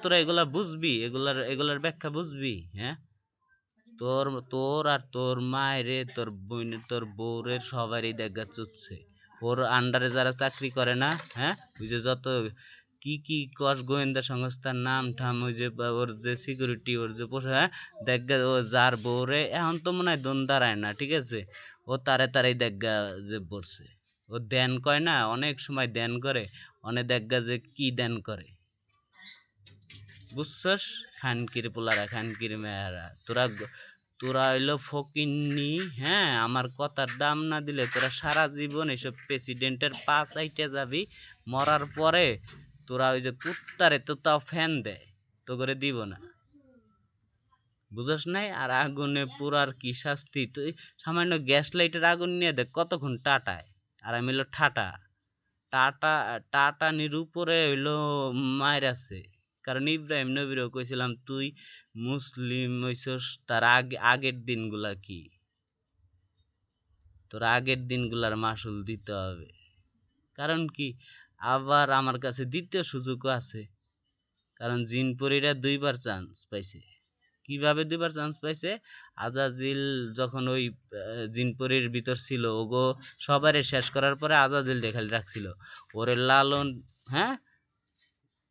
তোরা এগুলা বুঝবি, এগুলার ব্যাখ্যা বুঝবি। হ্যাঁ, তোর আর তোর মায়েরে, তোর বোনের, তোর বউরের সবারই দেখা চুচ্ছে। ওর আন্ডারে যারা চাকরি করে না, হ্যাঁ, ওই যে যত কি গোয়েন্দা সংস্থার নাম ঠাম, ওই যে ওর যে সিকিউরিটি, ওর যে পোষা, হ্যাঁ, দেখা ও যার বউরে এখন তো মনে হয় দোন দাঁড়ায় না। ঠিক আছে? ও তারাই দেখা যে পড়ছে। ও ধ্যান কয় না, অনেক সময় ধ্যান করে, অনেক দেখা যে কি ধ্যান করে। বুঝছস? খানকির পোলারা, খানকির মেয়েরা, তোরা হইলো ফকিন্নি। হ্যাঁ, আমার কথার দাম না দিলে তোরা সারা জীবন এইসব প্রেসিডেন্টের পা চাইটে যাবি। মরার পরে তোরা ওই যে কুত্তারে তো তাও ফ্যান দেয়, তো করে দিব না। বুঝস নাই? আর আগুনে পুরার কি শাস্তি, তুই সামান্য গ্যাস লাইটের আগুন নিয়ে দেখ কতক্ষণ টাটায়। আর আমি হলো ঠাটা টাটা টাটানির উপরে হইলো মায়ের আছে। কারণ ইব্রাহিম নবীরও কইছিলাম তুই মুসলিম হইছস, তার আগের দিনগুলা কি, তোর আগের দিনগুলার মাসুল দিতে হবে। কারণ কি, আবার আমার কাছে দ্বিতীয় সুযোগও আছে। কারণ জিনপরীরা 2বার চান্স পাইছে। কিভাবে 2বার চান্স পাইছে? আজাজিল যখন ওই জিনপরীর ভিতর ছিল, ওগো সবারে শেষ করার পরে আজাজিল খালি রাখছিল। ওরে লালন, হ্যাঁ,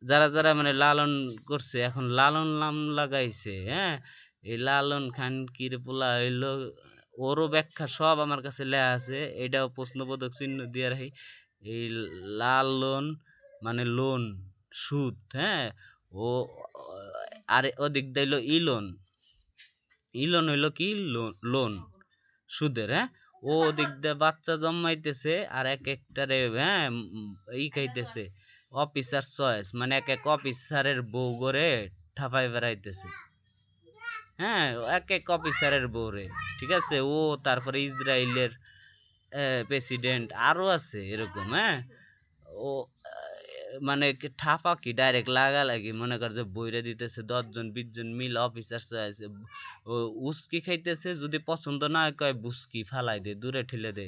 যারা যারা মানে লালন করছে, এখন লালন নাম লাগাইছে, হ্যাঁ, এই লালন খানকির পোলা হইলো, ওরও ব্যাখ্যা সব আমার কাছে লেখা আছে। এটাও প্রশ্নবোধক চিহ্ন দিয়ে রাখি। এই লালন মানে লোন, সুদ, হ্যাঁ, ও আর ওদিক দিল ইলন, ইলন হইলো কি লোন, সুদের, হ্যাঁ। ও দিক দিয়ে বাচ্চা জন্মাইতেছে আর এক একটারে, হ্যাঁ, খাইতেছে অফিসার চয়েস, মানে এক এক অফিসারের বউ করে ঠাপাই বেড়াইতেছে, হ্যাঁ, এক এক অফিসারের বউ রে, ঠিক আছে। ও তারপরে ইসরায়েলের প্রেসিডেন্ট আরো আছে এরকম, হ্যাঁ। ও মানে ঠাপা কি ডাইরেক্ট লাগালাগি, মনে কর যে বইরে দিতেছে 10 জন 20 জন মিল অফিসার আছে, ও উস্কি খাইতেছে, যদি পছন্দ না হয় কয় বুস্কি ফালাই দে, দূরে ঠেলে দে।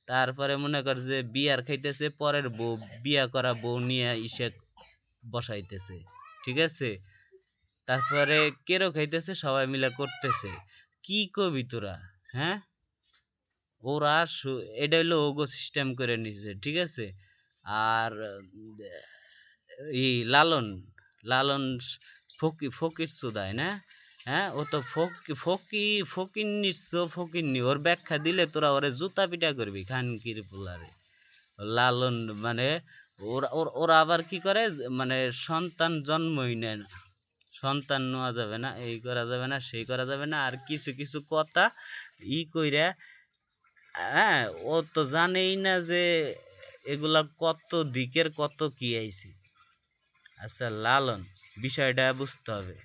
তারপরে মনে কর যে বিয়ার খাইতেছে, পরের বউ, বিয়া করা বউ নিয়ে ইসে বসাইতেছে, ঠিক আছে। তারপরে কেরো খাইতেছে, সবাই মিলে করতেছে। কি কবি তোরা, হ্যাঁ, ওরা এটা হইলো ওগো সিস্টেম করে নিছে, ঠিক আছে। আর লালন, লালন ফকির চোদায় না, হ্যাঁ, ও তো ফকিন্নি, ওর ব্যাখ্যা দিলে তোরা ওরে জুতা পিটা করবি খানকির পোলারে। লালন মানে ওরা আবার কি করে, মানে সন্তান জন্মই নেয় না, সন্তান নেওয়া যাবে না, এই করা যাবে না, সেই করা যাবে না, আর কিছু কিছু কথা কইরা, হ্যাঁ, ও তো জানেই না যে এগুলা কত দিকের কত কি আইছে। আচ্ছা, লালন বিষয়টা বুঝতে হবে।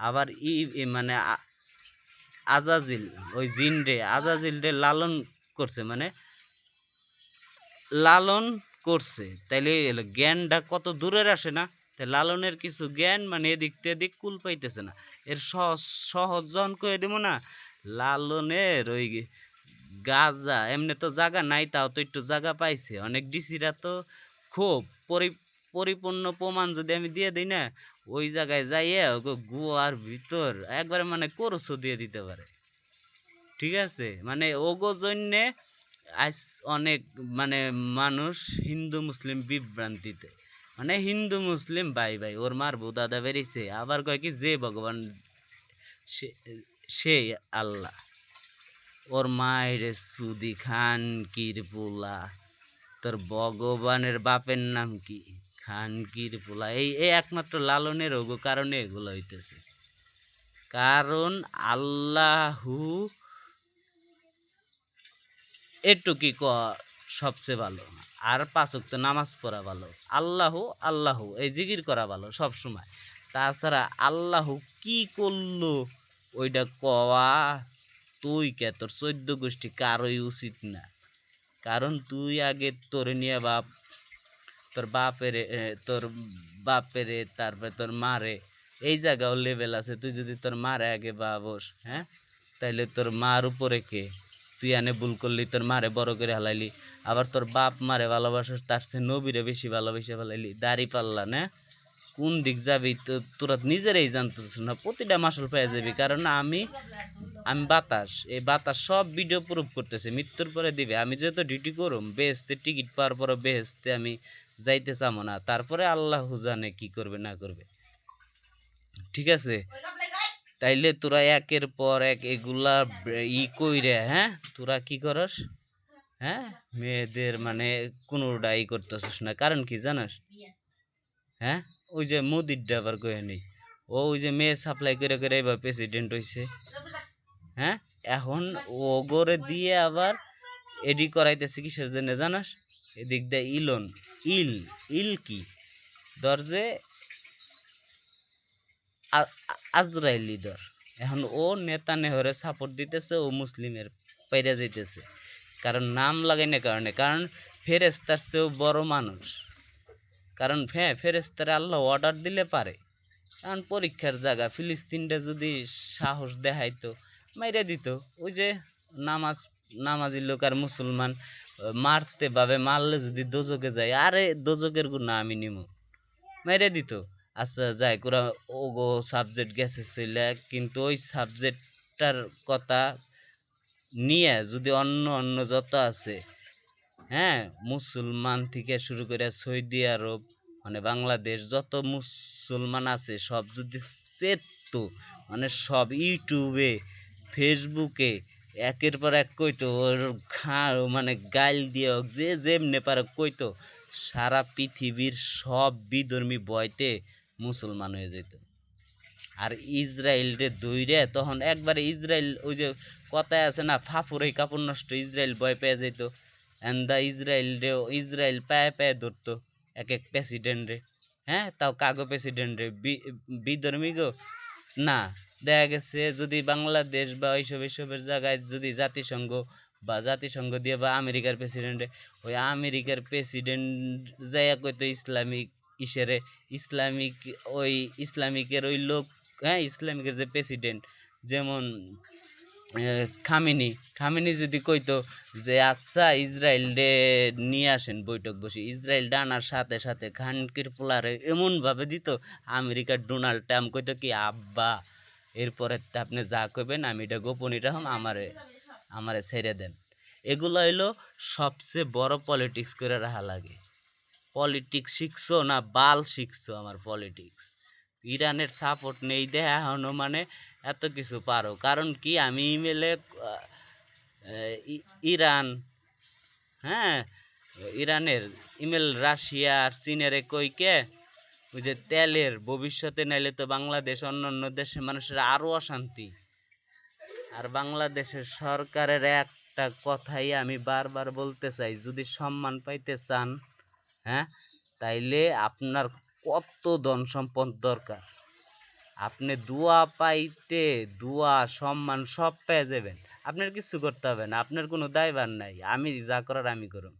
আবার মানে আজাজিল, ওই জিন রে, আজাজিল রে লালন করছে, মানে লালন করছে, তাইলে জ্ঞানটা কত দূরের আসে না। তাই লালনের কিছু জ্ঞান মানে এদিক তেদিক কুল পাইতেছে না। এর সহজ জন কয়ে দিব না, লালনের ওই গাজা এমনি তো জায়গা নাই, তাও তো একটু জায়গা পাইছে, অনেক ডিসিরা তো খুব পরিপূর্ণ প্রমাণ যদি আমি দিয়ে দিই না, ওই জায়গায় যাইয়ে গুয়ার ভিতর একবারে মানে কোরসও দিয়ে দিতে পারে, ঠিক আছে। মানে ওগো জন্যে আজ অনেক মানে মানুষ হিন্দু মুসলিম বিভ্রান্তিতে, মানে হিন্দু মুসলিম ভাই ভাই, ওর মারবো দাদা বেরিয়েছে, আবার কয় কি যে ভগবান সে আল্লাহ, ওর মায়ের সুদি খানকির পোলা, তোর ভগবানের বাপের নাম কি, খানকির পোলা। এই একমাত্র লালনের ওগো কারণে এগুলো হইতেছে। কারণ আল্লাহু একটু কি সবচেয়ে ভালো, আর 5 ওয়াক্ত নামাজ পড়া ভালো, আল্লাহু আল্লাহু এই জিকির করা ভালো সব সময়। তাছাড়া আল্লাহু কি করলো ওইটা কওয়া তুই কে, তোর 14 গোষ্ঠী কারোই উচিত না। কারণ তুই আগে তোর নিয়ে তোর বাপেরে তারপরে তোর মারে, এই জায়গাও লেভেল আছে। তুই যদি তোর মারে আগে ভাবস, হ্যাঁ, তাইলে তোর মার উপরে কে, তুই আনে ভুল করলি, তোর মারে বড় করে হালাইলি, আবার তোর বাপ মারে ভালোবাসস, তার চেয়ে নবীরে বেশি ভালোবেসে ফেলাইলি, দাড়ি পাল্লা না, কোন দিক যাবি তো তোরা নিজেরাই জানতেছিস না। প্রতিটা মাসল পেয়ে যাবি, কারণ আমি বাতাস, এই বাতাস সব ভিডিও প্রুফ করতেছে, মৃত্যুর পরে দিবে। আমি যেহেতু ডিউটি করুম বেহেস্তে, টিকিট পাওয়ার পরে বেহেস্তে আমি যাইতে চাবো না, তারপরে আল্লাহ জানে কি করবে না করবে, ঠিক আছে। তাইলে তোরা একের পর এক এগুলা কইরে, হ্যাঁ, তোরা কি করস, হ্যাঁ, মেয়েদের মানে কোনোটাই করতেছিস না। কারণ কি জানাস, হ্যাঁ, ওই যে মোদির ডাবার কয়ে নেই, ওই যে মেয়ে সাপ্লাই করে করে এবার প্রেসিডেন্ট হয়েছে, হ্যাঁ। এখন ও গড়ে দিয়ে আবার এডি করাইতেছে কিসের জন্য জানাস, এদিক দিয়ে ইলন, ইল কি ধর যে আজরাইলি ধর, এখন ও নেতানেহরে সাপোর্ট দিতেছে, ও মুসলিমের পাইরা যাইতেছে, কারণ নাম লাগাই না কারণে, কারণ ফেরেস্তার চেয়েও বড় মানুষ। কারণ হ্যাঁ, ফেরেস্তারে আল্লাহ অর্ডার দিলে পারে। কারণ পরীক্ষার জায়গা, ফিলিস্তিনটা যদি সাহস দেখাইতো মাইরা দিত। ওই যে নামাজ নামাজি লোক আর মুসলমান মারতে ভাবে, মারলে যদি দোজকে যায়, আরে দোজকের গুণা আমি নিমু, মেরে দিত। আচ্ছা যাই কোরা, ওগো সাবজেক্ট গেছে চলে, কিন্তু ওই সাবজেক্টটার কথা নিয়ে যদি অন্য অন্য যত আছে, হ্যাঁ, মুসলমান থেকে শুরু করে সৌদি আরব মানে বাংলাদেশ যত মুসলমান আছে সব যদি চেতো, মানে সব ইউটিউবে ফেসবুকে একের পর এক কইতো, ওর মানে গাইল দিয়ে হোক যে যেমনে পারে কইতো, সারা পৃথিবীর সব বিধর্মী বয়তে মুসলমান হয়ে যেত। আর ইসরায়েল রে দইরে তখন একবারে ইসরায়েল, ওই যে কথায় আছে না, ফাফুরেই কাপড় নষ্ট, ইসরায়েল ভয় পেয়ে যেত। এন্দা ইসরায়েল রে, ইসরায়েল পায়ে পায়ে ধরতো এক এক প্রেসিডেন্ট রে। হ্যাঁ, তাও কাগো প্রেসিডেন্ট রে বিধর্মী গো না। দেখা গেছে যদি বাংলাদেশ বা এইসব এইসবের জায়গায় যদি জাতিসংঘ দিয়ে বা আমেরিকার প্রেসিডেন্টে, ওই আমেরিকার প্রেসিডেন্ট যাইয়া কইতো ইসলামিক ইসেরে, ইসলামিক ওই ইসলামিকের ওই লোক, হ্যাঁ, ইসলামিকের যে প্রেসিডেন্ট, যেমন খামেনি খামেনি যদি কইতো যে আচ্ছা ইসরায়েল রে নিয়ে আসেন বৈঠক বসে, ইসরায়েল আনার সাথে সাথে খানকির পোলারে এমন ভাবে দিত, আমেরিকার ডোনাল্ড ট্রাম্প কইতো কি আব্বা এরপরে আপনি যা কইবেন আমি এটা গোপনই রাখুন, আমারে আমারে ছেড়ে দেন। এগুলো হইলো সবচেয়ে বড় পলিটিক্স করে রাখা লাগে। পলিটিক্স শিখছো না বাল শিখছো আমার পলিটিক্স। ইরানের সাপোর্ট নেই দেয় এখনো, মানে এত কিছু পারো, কারণ কি আমি ইমেলে ইরান, হ্যাঁ, ইরানের ইমেল রাশিয়া আর চীনের কইকে, ওই যে তেলের ভবিষ্যতে নাইলে তো বাংলাদেশ অন্য অন্য দেশের মানুষের আরো অশান্তি। আর বাংলাদেশের সরকারের একটা কথাই আমি বারবার বলতে চাই, যদি সম্মান পাইতে চান, হ্যাঁ, তাইলে আপনার কত ধন সম্পদ দরকার, আপনি দোয়া পাইতে দোয়া সম্মান সব পেয়ে যাবেন, আপনার কিছু করতে হবে না, আপনার কোনো দায়ভার নাই, আমি যা করার আমি করব।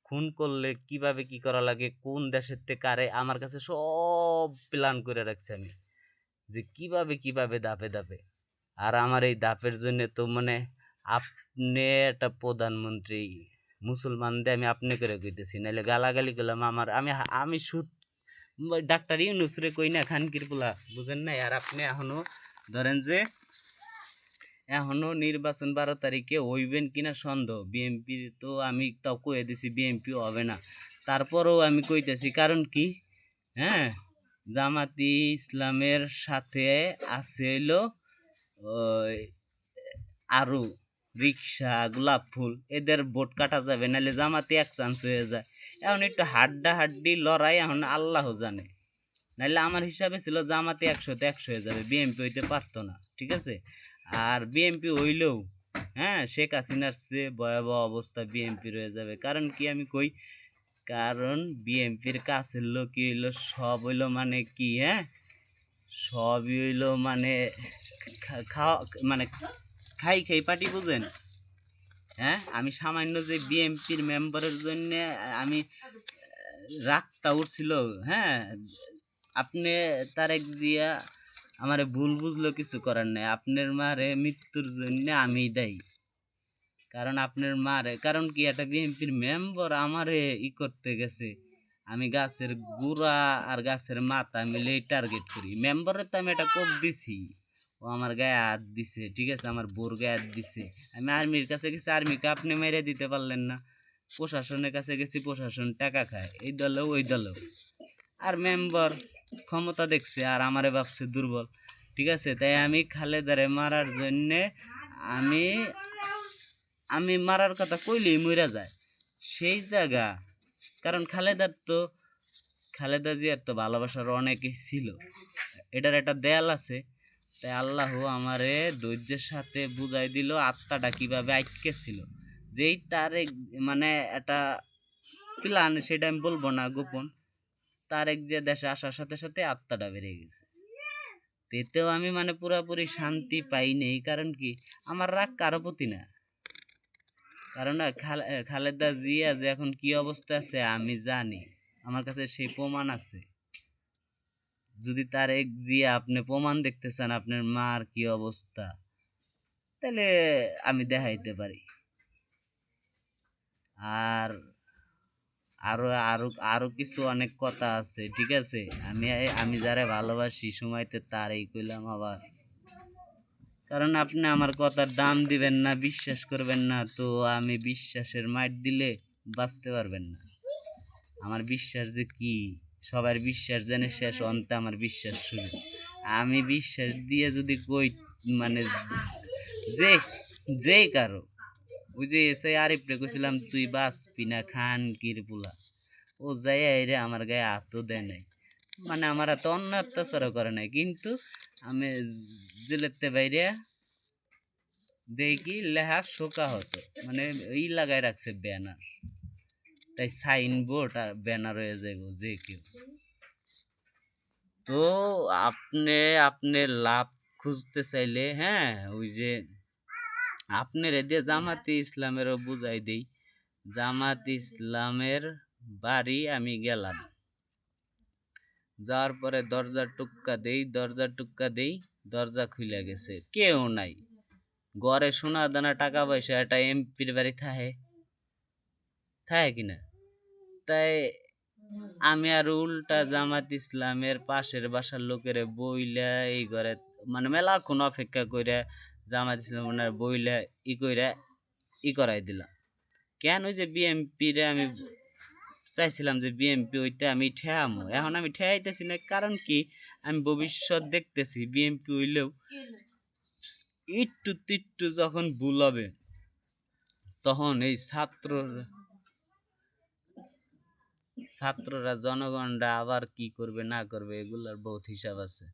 খুন করলে কিভাবে কি করা লাগে, কোন দেশের থেকে কারে, আমার কাছে সব প্ল্যান করে রাখছি আমি, যে কিভাবে কিভাবে ধাপে ধাপে। আর আমার এই ধাপের জন্য তো মানে আপনি একটা প্রধানমন্ত্রী, মুসলমানদের আমি আপনি করে কইতেছি, নাহলে গালাগালি করলাম আমার, আমি ডাক্তার ইউনূস রে কই না খানকির পোলা, বুঝেন নাই? আর আপনি এখনো ধরেন যে এখনো নির্বাচন 12 তারিখে হইবেন কিনা সন্দেহ, বিএনপি তো আমি তাও কয়ে দিছি বিএনপি হবে না, তারপরেও আমি কইতেছি কারণ কি, হ্যাঁ, জামাতি ইসলামের সাথে আছে হইলো ওই আরো রিক্সা গোলাপ ফুল, এদের ভোট কাটা যাবে, নাহলে জামাতি এক চান্স হয়ে যায়। এখন একটু হাড্ডাহাড্ডি লড়াই এখন আল্লাহ জানে, নাহলে আমার হিসাবে ছিল জামাতে 100-তে 100 হয়ে যাবে, বিএমপি হইতে পারতো না, ঠিক আছে। আর বিএমপি হইলেও, হ্যাঁ, শেখ হাসিনার চেয়ে ভয়াবহ অবস্থা বিএমপি রয়ে যাবে। কারণ কি আমি কই, কারণ বিএমপির কাছের লোক হইলো সব হইলো মানে কি, হ্যাঁ, সবই হইলো মানে খাওয়া মানে খাই খাই পার্টি, বুঝেন? হ্যাঁ, আমি সামান্য যে বিএমপির মেম্বারের জন্য আমি রাগটা উঠছিল, হ্যাঁ, আপনি তারেক জিয়া আমারে ভুল বুঝলো, কিছু করার নাই, আপনার মারে মৃত্যুর জন্য আমি দায়ী, কারণ আপনার মারে, কারণ কি একটা বিএনপির মেম্বার আমারে ই করতে গেছে, আমি গাছের গুড়া আর গাছের মাথা মিলে টার্গেট করি, মেম্বারের তো আমি একটা কোপ দিছি, ও আমার গায়ে হাত দিছে, ঠিক আছে, আমার বোর গায়ে হাত দিছে, আমি আর্মির কাছে গেছি, আর্মিকে আপনি মেরে দিতে পারলেন না, প্রশাসনের কাছে গেছি, প্রশাসন টাকা খায় এই দলেও ওই দলেও, আর মেম্বার ক্ষমতা দেখছে আর আমারে ভাবছে দুর্বল, ঠিক আছে। তাই আমি খালেদারে মারার জন্যে আমি আমি মারার কথা কইলেই মইরা যায় সেই জায়গা, কারণ খালেদা জিয়ার তো ভালোবাসার অনেকেই ছিল, এটার একটা দেয়াল আছে। তাই আল্লাহ আমারে ধৈর্যের সাথে বুঝাই দিল আত্মাটা কিভাবে আটকে ছিল, যেই তার মানে একটা প্ল্যান, সেটা আমি বলবো না গোপন, তারেক যে দেশে আসার সাথে সাথে আত্মাটা বেড়ে গেছে। এতেও আমি মানে পুরাপুরি শান্তি পাইনি। কারণ কি, আমার রাগ কারো প্রতি না। কারণ না, খালেদা জিয়া যে এখন কি অবস্থা আছে আমি জানি, আমার কাছে সেই প্রমাণ আছে। যদি তারেক জিয়া আপনি প্রমাণ দেখতে চান আপনার মার কি অবস্থা, তাহলে আমি দেখাইতে পারি। আর আরো আরো আরো কিছু অনেক কথা আছে, ঠিক আছে। আমি আমি যারা ভালোবাসি সময়তে তারই কইলাম আবার। কারণ আপনি আমার কথার দাম দিবেন না, বিশ্বাস করবেন না, তো আমি বিশ্বাসের মাইর দিলে বাঁচতে পারবেন না। আমার বিশ্বাস যে কি, সবার বিশ্বাস জেনে শেষ, অন্তে আমার বিশ্বাস শুরু। আমি বিশ্বাস দিয়ে যদি কই মানে যে যেই কারো, ওই যে এসে আরিফ রে কইছিলাম তুই বাঁচবি না খান কির পোলা, ও যাই রে আমার গায়ে হাতও দেয় নাই, মানে আমার এত অন্য অত্যাচারও করে নাই, কিন্তু আমি জেলেতে বাইরে দেখি লেহা শোকা হতো, মানে ই লাগাই রাখছে ব্যানার, তাই সাইনবোর্ড আর ব্যানার হয়ে যাইব যে কেউ। তো আপনি আপনার লাভ খুঁজতে চাইলে, হ্যাঁ, ওই যে আপনার দিয়ে জামাতে ইসলামেরও বুঝাই দেই। জামাত ইসলামের বাড়ি আমি গেলাম, যাওয়ার পরে দরজা টুক্কা দেই, দরজা খুলে গেছে, কেউ নাই ঘরে। সোনা দানা টাকা পয়সা একটা এমপির বাড়ি থাকে থাকে কিনা, তাই আমি আর উল্টা জামাত ইসলামের পাশের বাসার লোকের বইলা এই ঘরে মানে মেলাক্ষণ অপেক্ষা কইরা জামাত ইসলামের বইলা কইরা করাই দিলাম। কেন, ওই যে বিএমপি রে আমি চাইছিলাম যে বিএমপি হইতে আমি ঠেয়ামো, এখন আমি ঠেয়াইতেছি না। কারণ কি, আমি ভবিষ্যৎ দেখতেছি বিএমপি হইলেও একটু তিট্টু যখন ভুল হবে, তখন এই ছাত্ররা জনগণরা আবার কি করবে না করবে এগুলার বহুত হিসাব আছে।